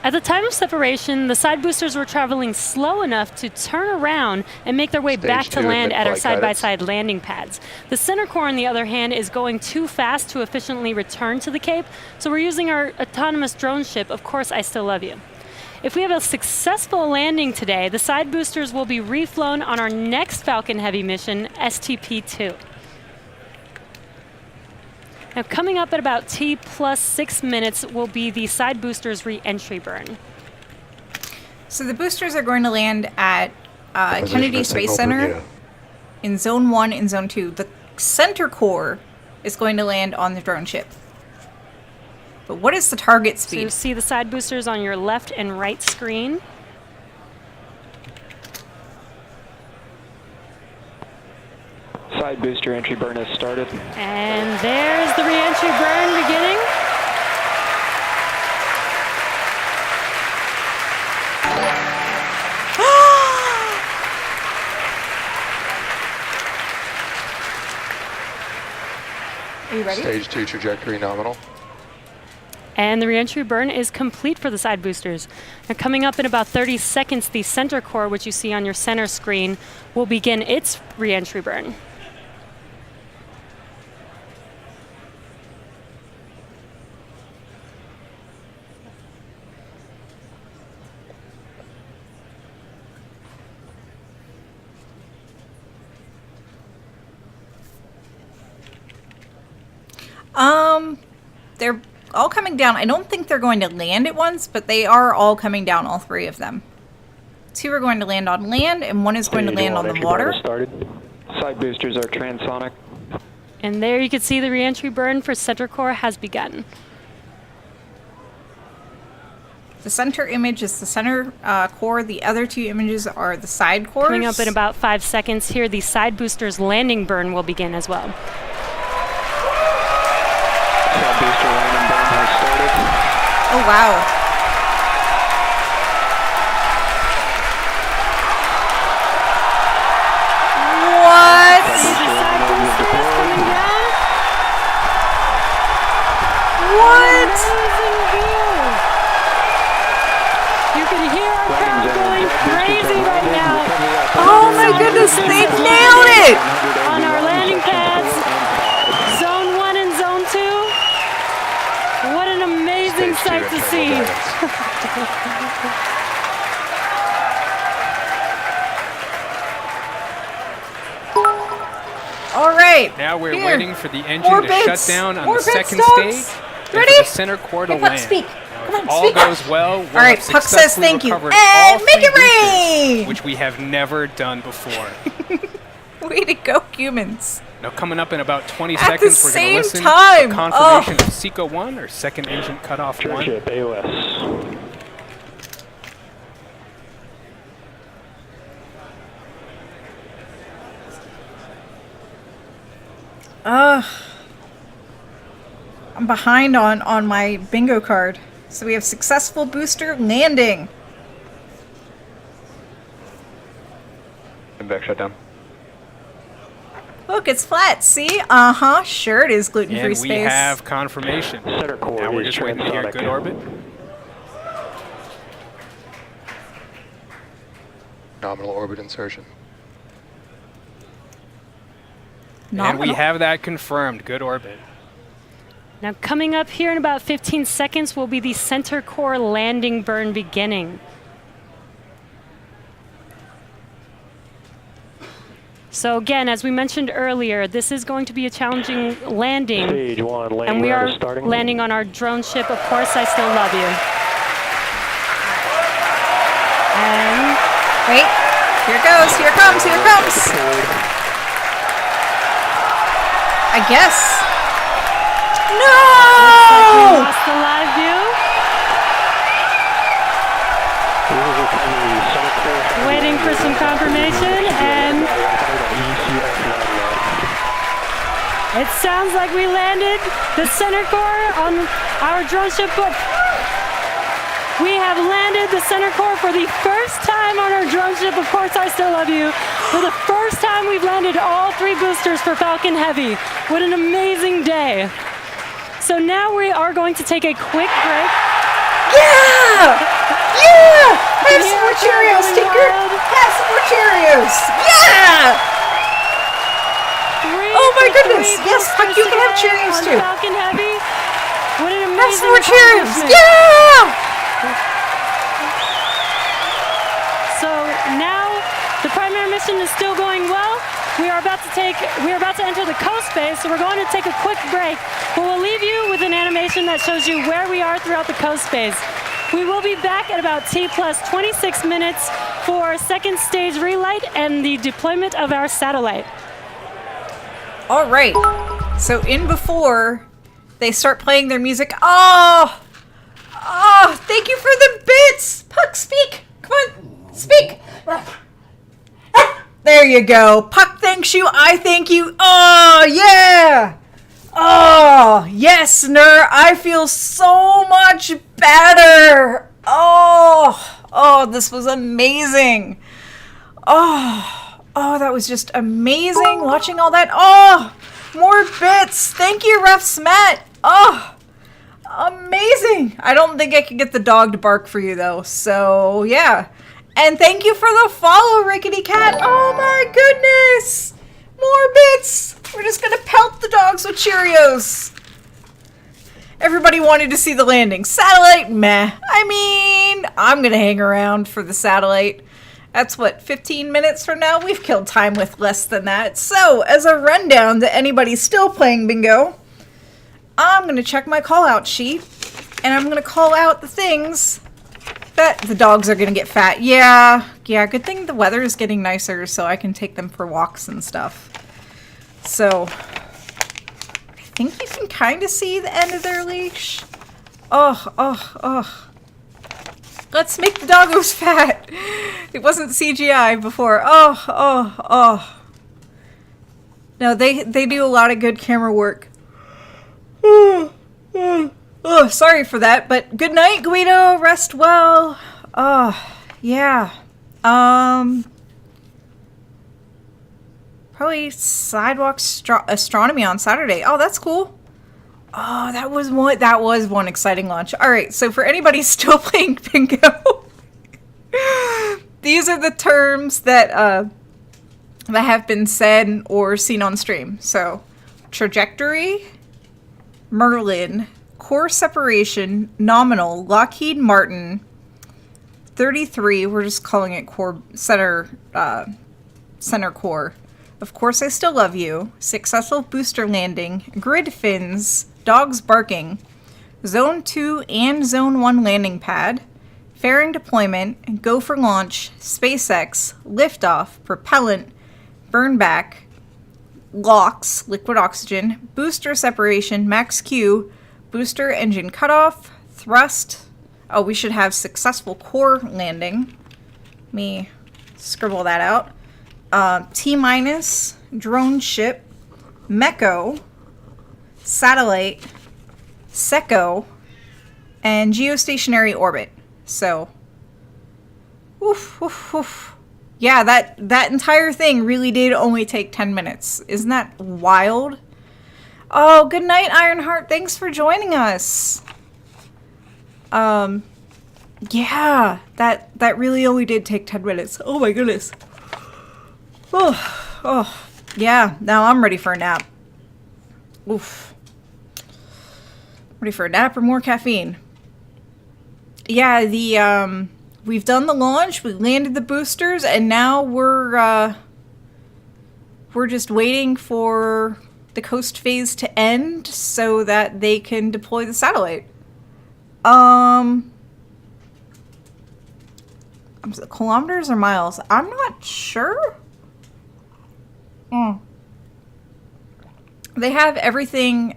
At the time of separation, the side boosters were traveling slow enough to turn around and make their way Stage back to 2 land at our mid-flight guidance. side-by-side landing pads. The center core, on the other hand, is going too fast to efficiently return to the Cape, so we're using our autonomous drone ship, Of Course I Still Love You. If we have a successful landing today, the side boosters will be reflown on our next Falcon Heavy mission, STP-2. Now, coming up at about T plus 6 minutes will be the side boosters re-entry burn. So the boosters are going to land at Position Kennedy of Space signal Center Bermuda. in Zone 1 and Zone 2. The center core is going to land on the drone ship. But what is the target So you speed? see the side boosters on your left and right screen. Side booster entry burn has started. And there's the re-entry burn beginning. Are you ready? Stage 2 trajectory nominal. And the re-entry burn is complete for the side boosters. Now, coming up in about 30 seconds, the center core, which you see on your center screen, will begin its re-entry burn. They're all coming down. I don't think they're going to land at once, but they are all coming down, all 3 of them. 2 are going to land on land, and 1 is going to land on the Entry water. burn has started. Side boosters are transonic. And there you can see the re-entry burn for center core has begun. The center image is the center core. The other 2 images are the side cores. Coming up in about 5 seconds here, the side boosters landing burn will begin as well. Side booster landing burn has started. Oh, wow. What? See the side boosters coming down. What? Amazing view. You can hear our crowd going They nailed it! On our landing pads, Zone 1 and Zone 2. What an amazing Stage 2 sight to internal see. guidance. All right. Now we're Here. waiting for the engine More to bits. shut down on More the bits, second dogs. stage. Ready? And for the center core to Hey, Puck, land. speak. Now, Come if on, all speak. goes well, we'll All right, have Puck says successfully thank you. recovered And all make three it rain! boosters, which we have never done before. Way to go, humans. Now, coming up in about 20 At seconds, the we're going same to listen time. for confirmation of SECO 1, or second engine cutoff 1. Churchip, AOS. I'm behind on my bingo card. So we have successful booster landing. And back shutdown. Look, it's flat. See? Uh-huh. Sure it is gluten-free And space. we have confirmation. Center core Now we're is just waiting to hear transonic. good orbit. Nominal orbit insertion. And Nominal. we have that confirmed. Good orbit. Now coming up here in about 15 seconds will be the center core landing burn beginning. So again, as we mentioned earlier, this is going to be a challenging landing. Stage 1, landing And we are rudder starting. landing on our drone ship, Of Course I Still Love You. And Wait. Here it goes. Here it comes. Here it comes. I guess. we No! lost the live view. Waiting for some confirmation, and it sounds like we landed the center core on our drone ship book. We have landed the center core for the first time on our drone ship, Of Course I Still Love You. For the first time we've landed all 3 boosters for Falcon Heavy. What an amazing day. So now we are going to take a quick break. Yeah! Yeah! Have some more Cheerios, Going Tinker! wild. Have some more Cheerios! Yeah! Oh my goodness! Yes, Puck, you can have Cheerios too. Falcon Heavy. What an amazing Have some more Cheerios! accomplishment. Yeah! So now the primary mission is still going well. We are about to enter the coast phase, so we're going to take a quick break. But we'll leave you with an animation that shows you where we are throughout the coast phase. We will be back at about T plus 26 minutes for second stage relight and the deployment of our satellite. All right. So in before they start playing their music. Oh! Oh, thank you for the bits! Puck, speak! Come on, speak! There you go. Puck thanks you, I thank you. Oh, yeah! Oh, yes, Ner. I feel so much better. Oh, this was amazing. Oh, that was just amazing watching all that. Oh, more bits. Thank you, Ref Smet. Oh, amazing. I don't think I could get the dog to bark for you, though. So, yeah. And thank you for the follow, Rickety Cat. Oh, my goodness. More bits. We're just going to pelt the dogs with Cheerios. Everybody wanted to see the landing. Satellite, meh. I mean, I'm going to hang around for the satellite. That's what, 15 minutes from now? We've killed time with less than that. So, as a rundown to anybody still playing bingo, I'm going to check my call-out sheet, and I'm going to call out the things that the dogs are going to get fat. Yeah, good thing the weather is getting nicer so I can take them for walks and stuff. So, I think you can kind of see the end of their leash. Oh. Let's make the doggos fat. It wasn't CGI before. Oh. No, they do a lot of good camera work. Oh, sorry for that, but good night, Guido. Rest well. Oh, yeah. Probably sidewalk astronomy on Saturday. Oh, that's cool. Oh, that was one exciting launch. All right, so for anybody still playing bingo, these are the terms that that have been said or seen on stream. So, trajectory, Merlin, core separation, nominal, Lockheed Martin, 33, we're just calling it core center core. Of course I still love you. Successful booster landing, grid fins, dogs barking, Zone 2 and Zone 1 landing pad, fairing deployment, go for launch, SpaceX, liftoff, propellant, burn back, LOX, liquid oxygen, booster separation, max Q, booster engine cutoff, thrust. Oh, we should have successful core landing. Let me scribble that out. T-minus, drone ship, MECO, satellite, SECO, and geostationary orbit. So, oof, oof, oof. Yeah, that entire thing really did only take 10 minutes. Isn't that wild? Oh, good night, Ironheart. Thanks for joining us. Yeah, that really only did take 10 minutes. Oh my goodness. Oh, yeah, now I'm ready for a nap. Oof. Ready for a nap or more caffeine. Yeah, we've done the launch, we landed the boosters, and now we're just waiting for the coast phase to end so that they can deploy the satellite. Kilometers or miles? I'm not sure. They have everything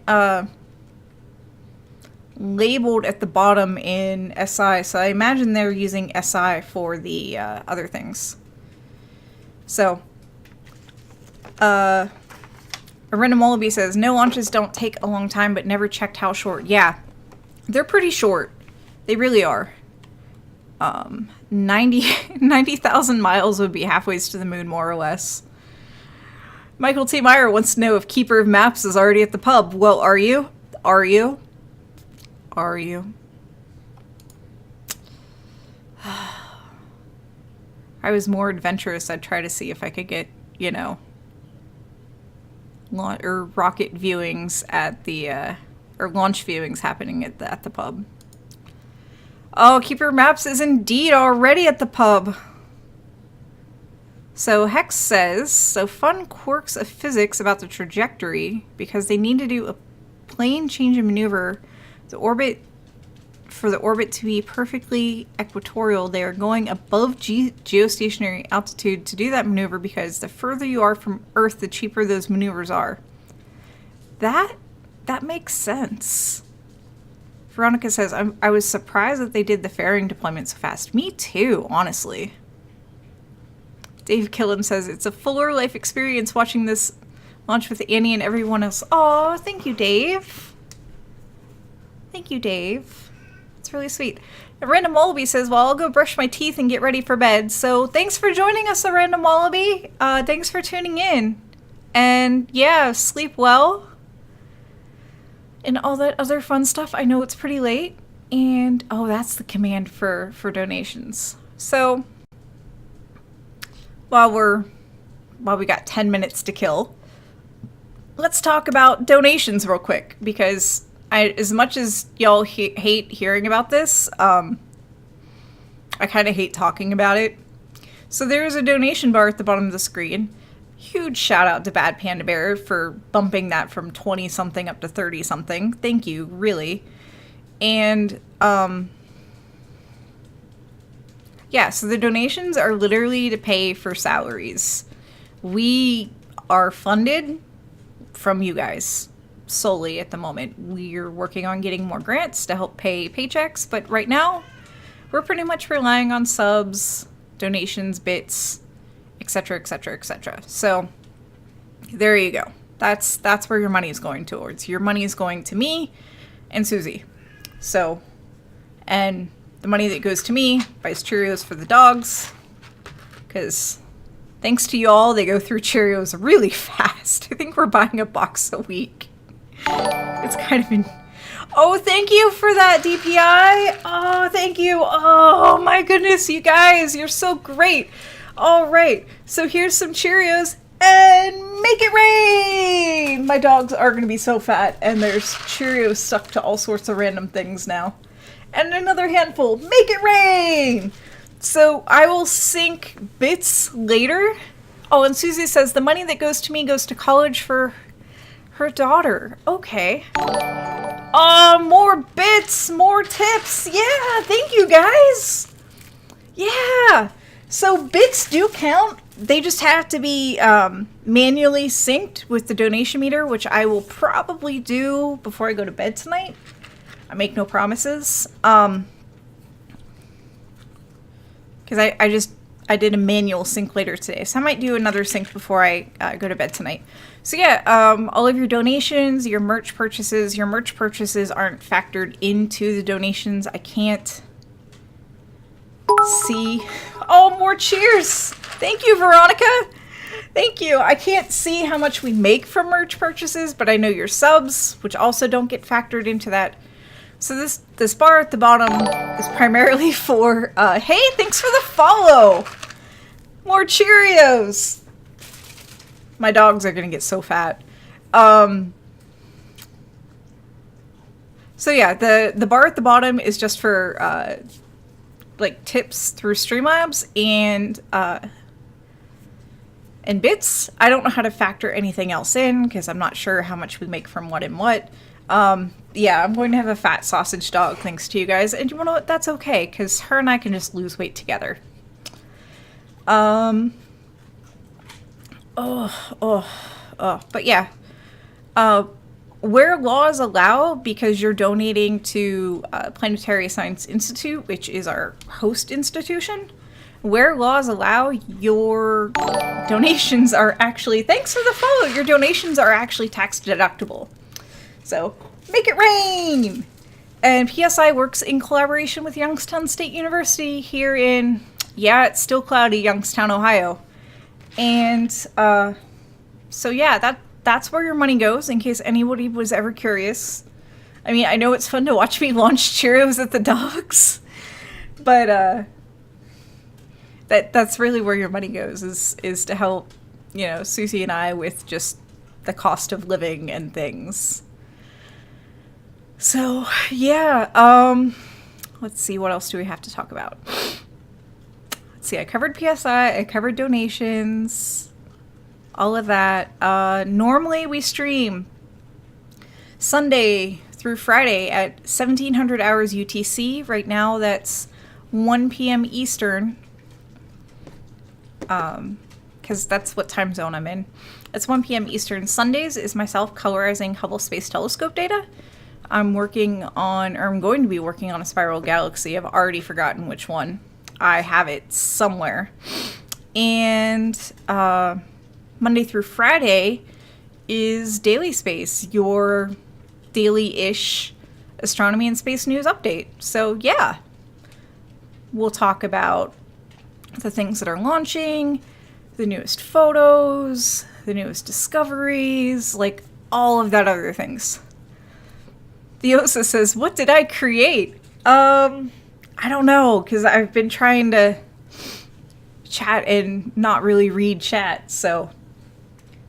labeled at the bottom in SI, so I imagine they're using SI for the other things. So, Arena Molaby says, no launches don't take a long time, but never checked how short. Yeah, they're pretty short. They really are. 90,000 miles would be halfway to the moon, more or less. Michael T. Meyer wants to know if Keeper of Maps is already at the pub. Well, are you? Are you? Are you? I was more adventurous. I'd try to see if I could get, you know, rocket viewings at the, or launch viewings happening at the pub. Oh, Keeper Maps is indeed already at the pub. So Hex says, so fun quirks of physics about the trajectory, because they need to do a plane change of maneuver. For the orbit to be perfectly equatorial, they are going above geostationary altitude to do that maneuver, because the further you are from Earth, the cheaper those maneuvers are. That makes sense. Veronica says, I was surprised that they did the fairing deployment so fast. Me too, honestly. Dave Killam says, it's a fuller life experience watching this launch with Annie and everyone else. Oh, thank you, Dave. Thank you, Dave. It's really sweet. Random Wallaby says, well, I'll go brush my teeth and get ready for bed. So thanks for joining us, Random Wallaby. Thanks for tuning in. And yeah, sleep well. And all that other fun stuff. I know it's pretty late. And, oh, that's the command for donations. So, while we got 10 minutes to kill, let's talk about donations real quick, because as much as y'all hate hearing about this, I kind of hate talking about it. So there's a donation bar at the bottom of the screen. Huge shout out to Bad Panda Bear for bumping that from 20 something up to 30 something. Thank you, really. And yeah, so the donations are literally to pay for salaries. We are funded from you guys solely at the moment. We're working on getting more grants to help pay paychecks, but right now we're pretty much relying on subs, donations, bits, etc., etc., etc. So there you go. That's where your money is going towards. Your money is going to me and Susie. So, and the money that goes to me buys Cheerios for the dogs, because thanks to y'all, they go through Cheerios really fast. I think we're buying a box a week. It's kind of been... Oh, thank you for that, DPI. Oh, thank you. Oh, my goodness, you guys, you're so great. Alright, so here's some Cheerios and make it rain! My dogs are going to be so fat, and there's Cheerios stuck to all sorts of random things now. And another handful, make it rain! So I will sync bits later. Oh, and Susie says the money that goes to me goes to college for her daughter. Okay. More bits, more tips. Yeah, thank you guys. Yeah. So bits do count. They just have to be manually synced with the donation meter, which I will probably do before I go to bed tonight. I make no promises. Because I did a manual sync later today, so I might do another sync before I go to bed tonight. So yeah, all of your donations, your merch purchases aren't factored into the donations. I can't see. Oh, more cheers! Thank you, Veronica! Thank you. I can't see how much we make from merch purchases, but I know your subs, which also don't get factored into that. So this bar at the bottom is primarily for, hey, thanks for the follow! More Cheerios! My dogs are gonna get so fat. So yeah, the bar at the bottom is just for, like, tips through Streamlabs and bits. I don't know how to factor anything else in, because I'm not sure how much we make from what and what. Yeah, I'm going to have a fat sausage dog thanks to you guys, and you know what? That's okay, because her and I can just lose weight together. But yeah. Where laws allow, because you're donating to Planetary Science Institute, which is our host institution, where laws allow, your donations are actually, thanks for the follow, your donations are actually tax deductible. So, make it rain! And PSI works in collaboration with Youngstown State University here in, yeah, it's still cloudy, Youngstown, Ohio. And, so yeah, that's where your money goes, in case anybody was ever curious. I mean, I know it's fun to watch me launch Cheerios at the dogs, but, that's really where your money goes, is to help, you know, Susie and I with just the cost of living and things. So, yeah, let's see, what else do we have to talk about? Let's see, I covered PSI, I covered donations, all of that. Normally we stream Sunday through Friday at 1700 hours UTC. Right now that's 1 p.m. Eastern, because that's what time zone I'm in. It's 1 p.m. Eastern. Sundays is myself colorizing Hubble Space Telescope data. I'm working on, or I'm going to be working on a spiral galaxy. I've already forgotten which one. I have it somewhere. And Monday through Friday is Daily Space, your daily-ish astronomy and space news update. So yeah, we'll talk about the things that are launching, the newest photos, the newest discoveries, like all of that other things. Theosa says, what did I create? I don't know, because I've been trying to chat and not really read chat, so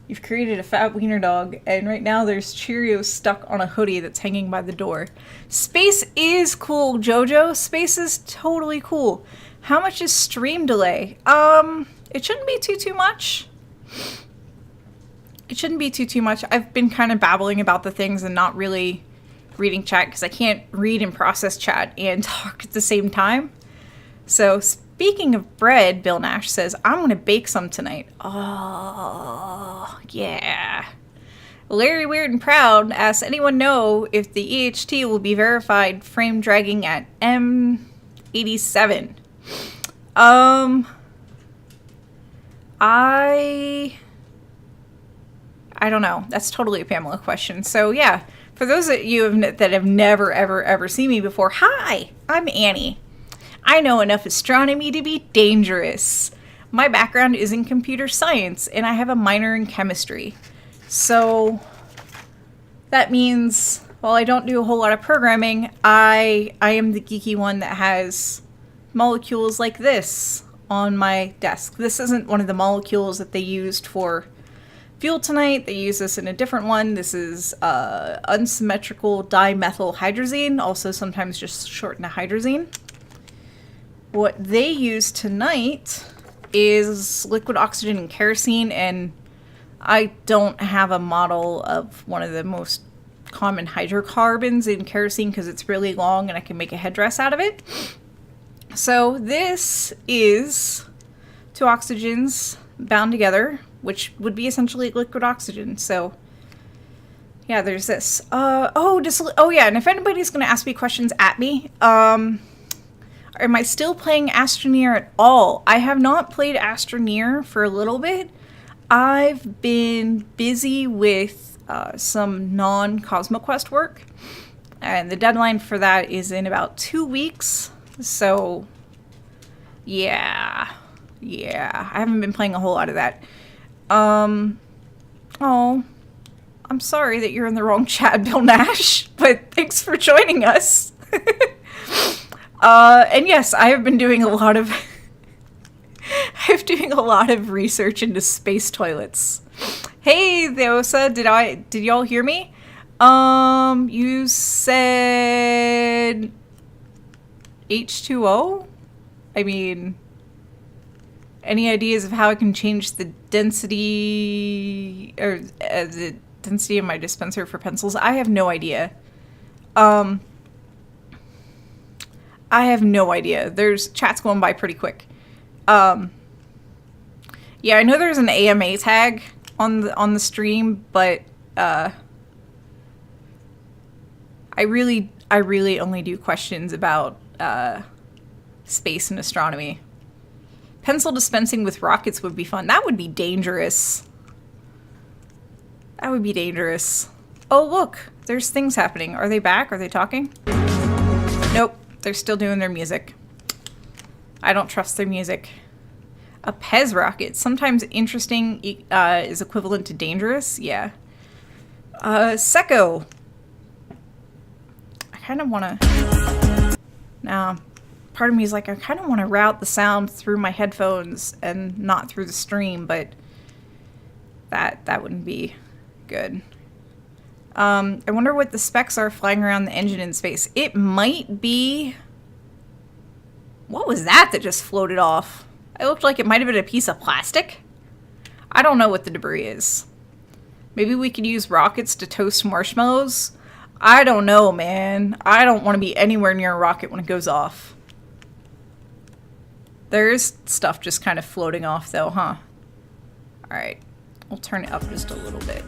you've created a fat wiener dog, and right now there's Cheerios stuck on a hoodie that's hanging by the door. Space is cool, Jojo. Space is totally cool. How much is stream delay? It shouldn't be too much. It shouldn't be too much. I've been kind of babbling about the things and not really reading chat because I can't read and process chat and talk at the same time. So speaking of bread, Bill Nash says, I'm going to bake some tonight. Oh, yeah. Larry Weird and Proud asks, anyone know if the EHT will be verified frame dragging at M87? I don't know. That's totally a Pamela question. So yeah, for those of you that have never, ever seen me before, hi, I'm Annie. I know enough astronomy to be dangerous. My background is in computer science, and I have a minor in chemistry. So that means, while I don't do a whole lot of programming, I am the geeky one that has molecules like this on my desk. This isn't one of the molecules that they used for fuel tonight. They use this in a different one. This is unsymmetrical dimethylhydrazine, also sometimes just shortened to hydrazine. What they use tonight is liquid oxygen and kerosene, and I don't have a model of one of the most common hydrocarbons in kerosene because it's really long and I can make a headdress out of it. So this is two oxygens bound together, which would be essentially liquid oxygen. So yeah, there's this. Oh yeah, and if anybody's going to ask me questions at me, am I still playing Astroneer at all? I have not played Astroneer for a little bit. I've been busy with some non-CosmoQuest work, and the deadline for that is in about 2 weeks. So yeah, I haven't been playing a whole lot of that. Oh, I'm sorry that you're in the wrong chat, Bill Nash, but thanks for joining us. And yes, I have been doing a lot of research into space toilets. Hey, Theosa, did y'all hear me? You said H2O? I mean, any ideas of how I can change the density or the density of my dispenser for pencils? I have no idea. I have no idea. There's chats going by pretty quick. Yeah, I know there's an AMA tag on the stream, but I really only do questions about space and astronomy. Pencil dispensing with rockets would be fun. That would be dangerous. That would be dangerous. Oh, look, there's things happening. Are they back? Are they talking? Nope, they're still doing their music. I don't trust their music. A Pez rocket. Sometimes interesting is equivalent to dangerous. Yeah. Secco. I kind of want to... Now, part of me is like, I kind of want to route the sound through my headphones and not through the stream, but that wouldn't be good. I wonder what the specs are flying around the engine in space. It might be... What was that just floated off? It looked like it might have been a piece of plastic. I don't know what the debris is. Maybe we could use rockets to toast marshmallows? I don't know, man. I don't want to be anywhere near a rocket when it goes off. There's stuff just kind of floating off, though, huh? Alright. We'll turn it up just a little bit.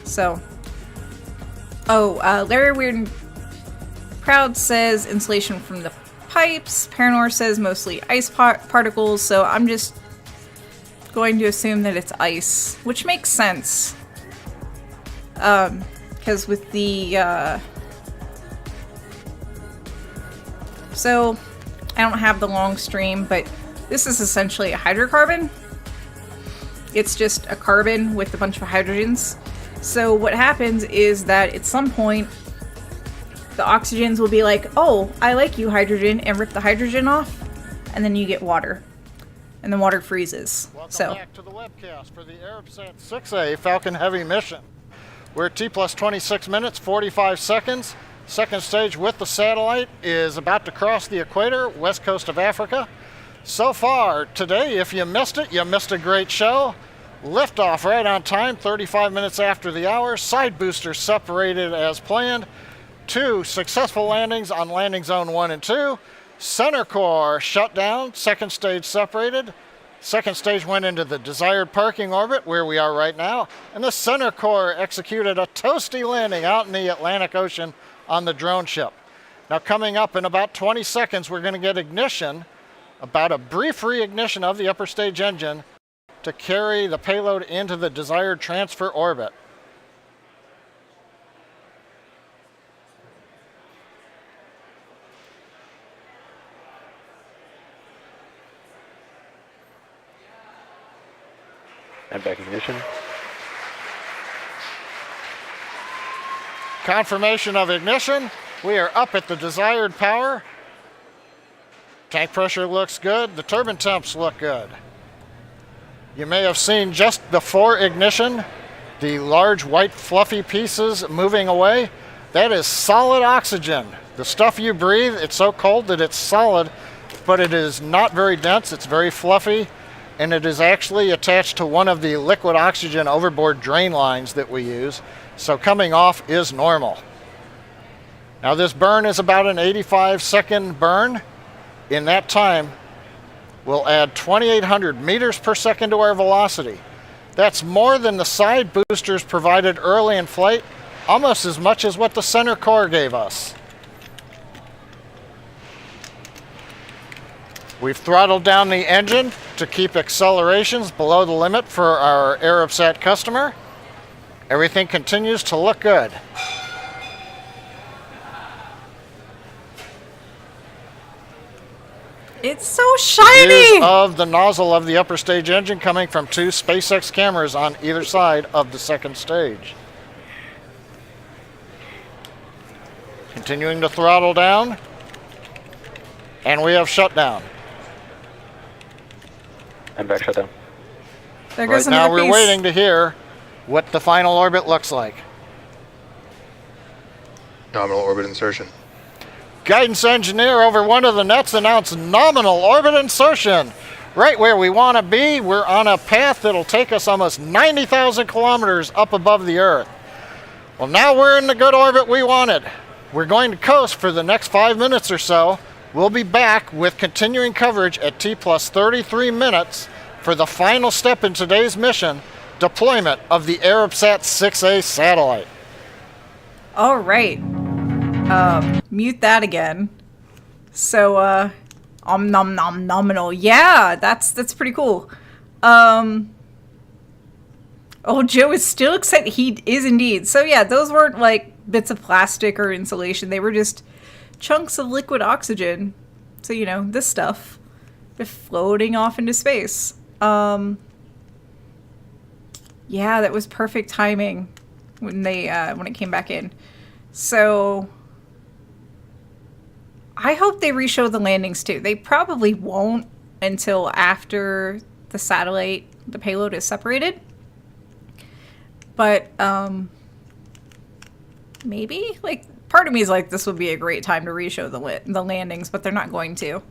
So. Oh, Larry Weird and Proud says insulation from the pipes. Paranor says mostly ice particles, so I'm just going to assume that it's ice, which makes sense. Because with the, so, I don't have the long stream, but this is essentially a hydrocarbon. It's just a carbon with a bunch of hydrogens. So what happens is that at some point, the oxygens will be like, oh, I like you, hydrogen, and rip the hydrogen off, and then you get water. And the water freezes. Welcome back to the webcast for the Arabsat 6A Falcon Heavy mission. We're at T plus 26 minutes, 45 seconds. Second stage with the satellite is about to cross the equator, west coast of Africa. So far today, if you missed it, you missed a great show. Liftoff right on time, 35 minutes after the hour. Side boosters separated as planned. 2 successful landings on landing zone 1 and 2. Center core shut down, second stage separated. Second stage went into the desired parking orbit where we are right now. And the center core executed a toasty landing out in the Atlantic Ocean on the drone ship. Now coming up in about 20 seconds, we're going to get ignition, about a brief reignition of the upper stage engine to carry the payload into the desired transfer orbit. And back ignition. Confirmation of ignition. We are up at the desired power. Tank pressure looks good. The turbine temps look good. You may have seen just before ignition the large white fluffy pieces moving away. That is solid oxygen. The stuff you breathe, it's so cold that it's solid, but it is not very dense. It's very fluffy, and it is actually attached to one of the liquid oxygen overboard drain lines that we use. So coming off is normal. Now this burn is about an 85-second burn. In that time, we'll add 2,800 meters per second to our velocity. That's more than the side boosters provided early in flight, almost as much as what the center core gave us. We've throttled down the engine to keep accelerations below the limit for our Arabsat customer. Everything continues to look good. It's so shiny! Views of the nozzle of the upper stage engine coming from 2 SpaceX cameras on either side of the second stage. Continuing to throttle down. And we have shutdown. And back shutdown. There goes Right now another we're piece. waiting to hear what the final orbit looks like. Nominal orbit insertion. Guidance engineer over one of the nets announced nominal orbit insertion. Right where we want to be, we're on a path that'll take us almost 90,000 kilometers up above the Earth. Well, now we're in the good orbit we wanted. We're going to coast for the next 5 minutes or so. We'll be back with continuing coverage at T plus 33 minutes for the final step in today's mission, deployment of the Arabsat 6A satellite. All right. Mute that again. So, nominal. Yeah, that's pretty cool. Oh, Joe is still excited. He is indeed. So yeah, those weren't like bits of plastic or insulation. They were just chunks of liquid oxygen. So, you know, this stuff just floating off into space. Yeah, that was perfect timing when they when it came back in. So I hope they re-show the landings too. They probably won't until after the satellite, the payload is separated. But maybe, like, part of me is like, this would be a great time to re-show the landings, but they're not going to.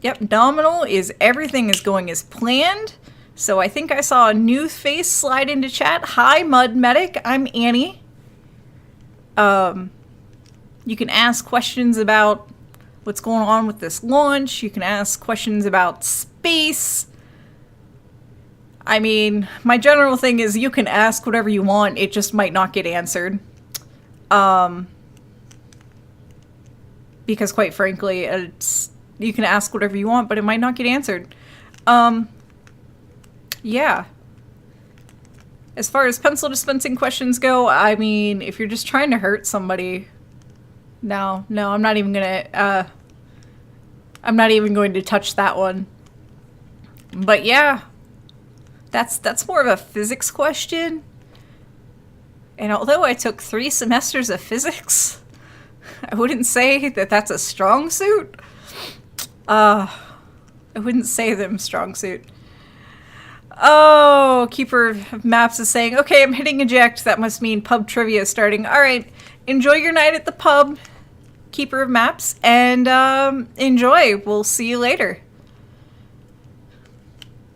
Yep, nominal is everything is going as planned. So I think I saw a new face slide into chat. Hi, Mud Medic. I'm Annie. You can ask questions about what's going on with this launch. You can ask questions about space. I mean, my general thing is you can ask whatever you want. It just might not get answered. Because quite frankly, you can ask whatever you want, but it might not get answered. Yeah. As far as pencil dispensing questions go, I mean, if you're just trying to hurt somebody, no, I'm not even gonna, I'm not even going to touch that one. But yeah, that's more of a physics question. And although I took 3 semesters of physics, I wouldn't say that that's a strong suit. I wouldn't say them strong suit. Oh, Keeper of Maps is saying, okay, I'm hitting eject. That must mean pub trivia is starting. All right, enjoy your night at the pub, Keeper of Maps, and enjoy. We'll see you later.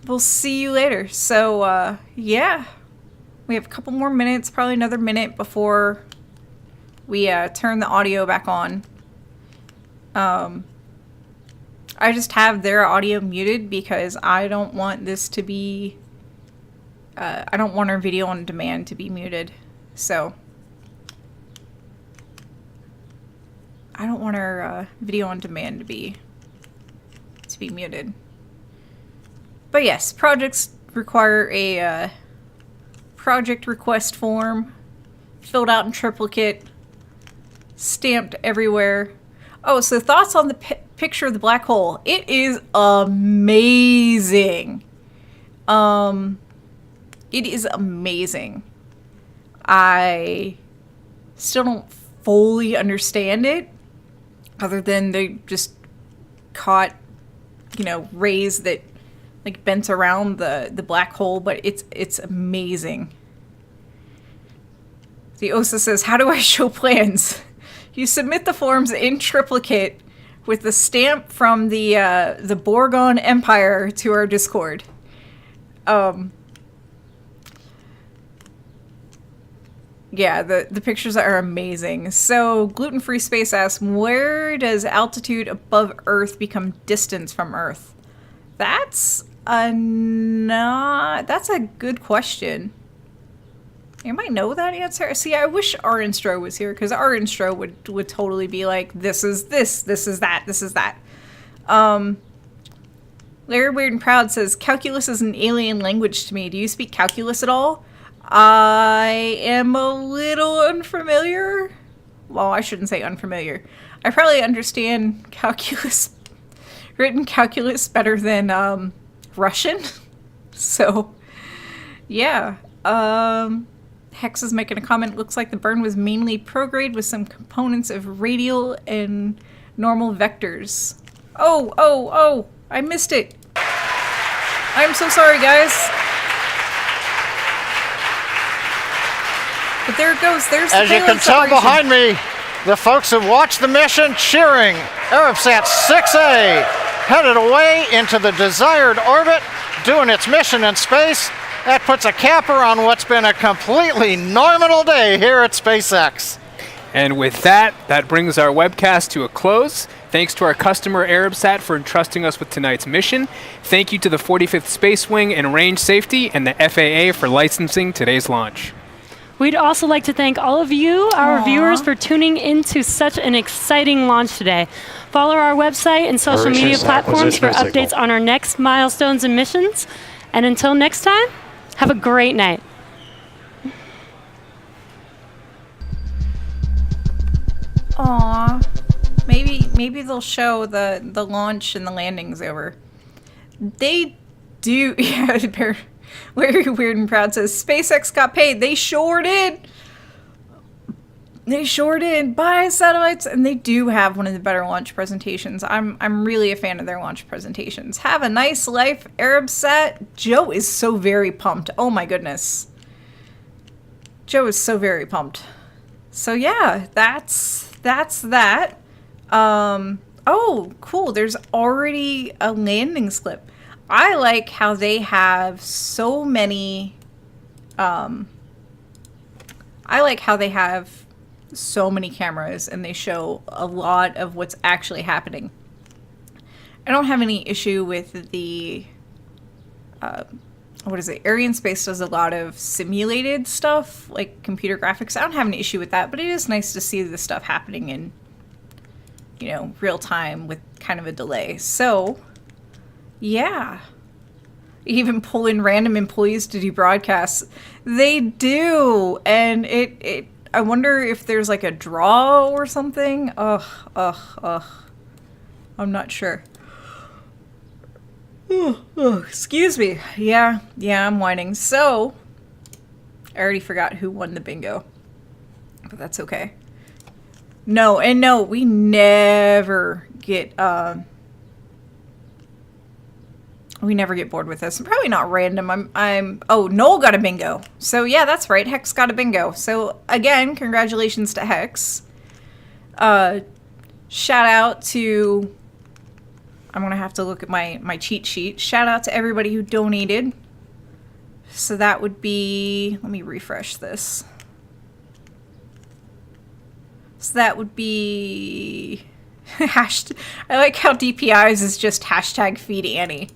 We'll see you later. So, yeah. We have a couple more minutes, probably another minute before we turn the audio back on. I just have their audio muted because I don't want this to be... I don't want our video on demand to be muted. So... I don't want our video on demand to be muted. But yes, projects require a project request form filled out in triplicate, stamped everywhere. Oh, so thoughts on the picture of the black hole. It is amazing. It is amazing. I still don't fully understand it, other than they just caught, rays that like bent around the black hole, but it's amazing. The OSA says, how do I show plans? You submit the forms in triplicate with the stamp from the Borgon Empire to our Discord. Yeah, the pictures are amazing. So, Gluten-Free Space asks, where does altitude above Earth become distance from Earth? That's a good question. You might know that answer. See, I wish Arinstro was here, because Arinstro would totally be like, this is this is that, this is that. Larry Weird and Proud says, calculus is an alien language to me. Do you speak calculus at all? I am a little unfamiliar. Well, I shouldn't say unfamiliar. I probably understand written calculus better than Russian. So, yeah. Hex is making a comment. Looks like the burn was mainly prograde with some components of radial and normal vectors. Oh, I missed it. I'm so sorry, guys. But there it goes. There's the As you can tell behind me, the folks who watched the mission cheering. Arabsat 6A headed away into the desired orbit, doing its mission in space. That puts a capper on what's been a completely nominal day here at SpaceX. And with that brings our webcast to a close. Thanks to our customer Arabsat for entrusting us with tonight's mission. Thank you to the 45th Space Wing and Range Safety and the FAA for licensing today's launch. We'd also like to thank all of you, our viewers, for tuning into such an exciting launch today. Follow our website and social media platforms for updates on our next milestones and missions. And until next time, have a great night. Aw. Maybe they'll show the launch and the landing's over. They do. Yeah, Larry Weird and Proud says, SpaceX got paid. They sure did. They sure did. Buy satellites. And they do have one of the better launch presentations. I'm really a fan of their launch presentations. Have a nice life, Arabsat. Joe is so very pumped. Oh my goodness. Joe is so very pumped. So yeah, that's that. Oh, cool. There's already a landing slip. I like how they have so many, cameras and they show a lot of what's actually happening. I don't have any issue with the, Arianespace does a lot of simulated stuff, like computer graphics. I don't have an issue with that, but it is nice to see the stuff happening in, real time with kind of a delay. So, yeah. Even pull in random employees to do broadcasts. They do. And I wonder if there's like a draw or something. Ugh. I'm not sure. Excuse me. Yeah, I'm whining. So, I already forgot who won the bingo. But that's okay. No, we never get, bored with this. I'm probably not random. Noel got a bingo. So yeah, that's right. Hex got a bingo. So again, congratulations to Hex. Shout out to, I'm going to have to look at my cheat sheet. Shout out to everybody who donated. So that would be, let me refresh this. So that would be, I like how DPI's is just hashtag feed Annie.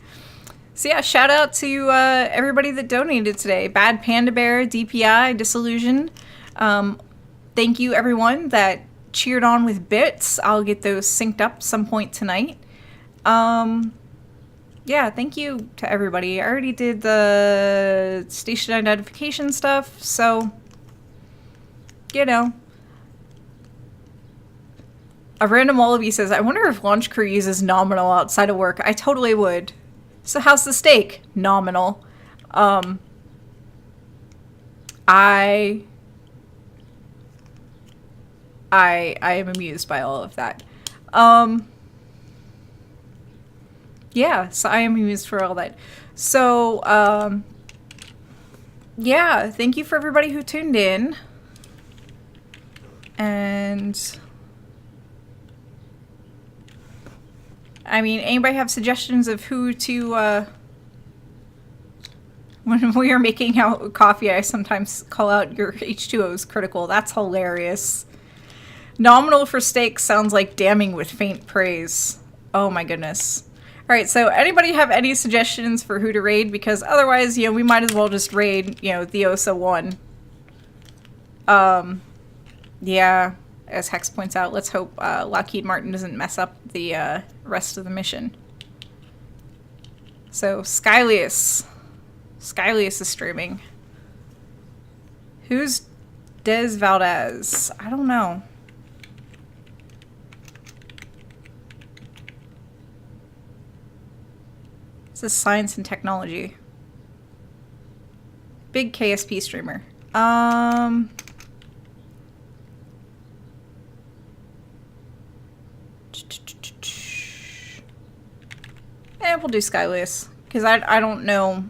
So yeah, shout out to everybody that donated today. Bad Panda Bear, DPI, Disillusion. Thank you everyone that cheered on with bits. I'll get those synced up some point tonight. Yeah, thank you to everybody. I already did the station identification stuff, so, A random wallaby says, I wonder if launch crew uses nominal outside of work. I totally would. So how's the steak? Nominal. I am amused by all of that. Yeah, so I am amused for all that. So, yeah, thank you for everybody who tuned in. And I mean, anybody have suggestions of who to, when we are making out coffee, I sometimes call out your H2O is critical. That's hilarious. Nominal for steak sounds like damning with faint praise. Oh my goodness. Alright, so anybody have any suggestions for who to raid? Because otherwise, you know, we might as well just raid, you know, the Osa 1. Yeah, as Hex points out, let's hope Lockheed Martin doesn't mess up the rest of the mission. So, Skylius. Skylius is streaming. Who's Des Valdez? I don't know. This is science and technology. Big KSP streamer. We'll do Skylius. Because I don't know.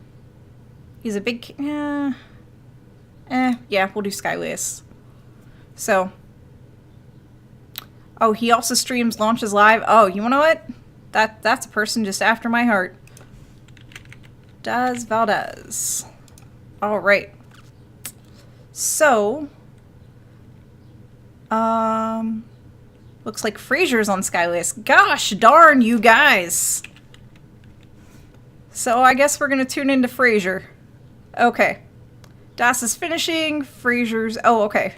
He's a big... yeah, we'll do Skylius. So. Oh, he also streams launches live. Oh, you know what? That's a person just after my heart. Des Valdez. Alright. So. Looks like Fraser's on Skylius. Gosh darn, you guys! So I guess we're gonna tune into Fraser. Okay. Das is finishing. Fraser's... oh, okay.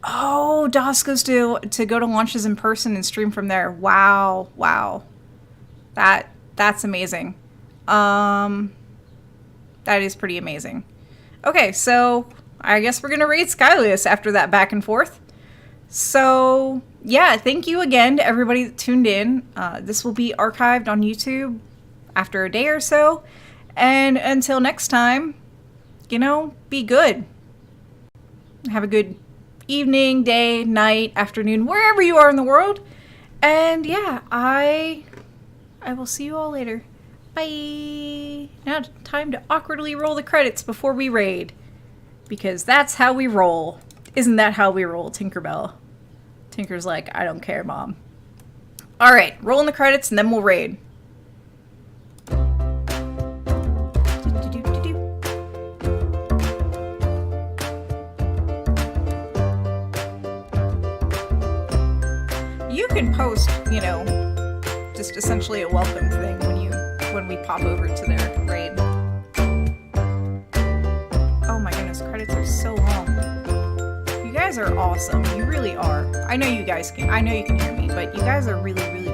Oh, Das goes to go to launches in person and stream from there. Wow. Wow. That's amazing. That is pretty amazing. Okay, so I guess we're gonna raid Skylius after that back and forth. So, yeah, thank you again to everybody that tuned in. This will be archived on YouTube after a day or so. And until next time, you know, be good. Have a good evening, day, night, afternoon, wherever you are in the world. And yeah, I will see you all later. Bye. Now time to awkwardly roll the credits before we raid. Because that's how we roll. Isn't that how we roll, Tinkerbell? Tinker's like, I don't care, Mom. Alright, rolling the credits and then we'll raid. You can post, you know, just essentially a welcome thing when we pop over to their raid. Oh my goodness, credits are so long. You guys are awesome. You really are. I know you can hear me, but you guys are really, really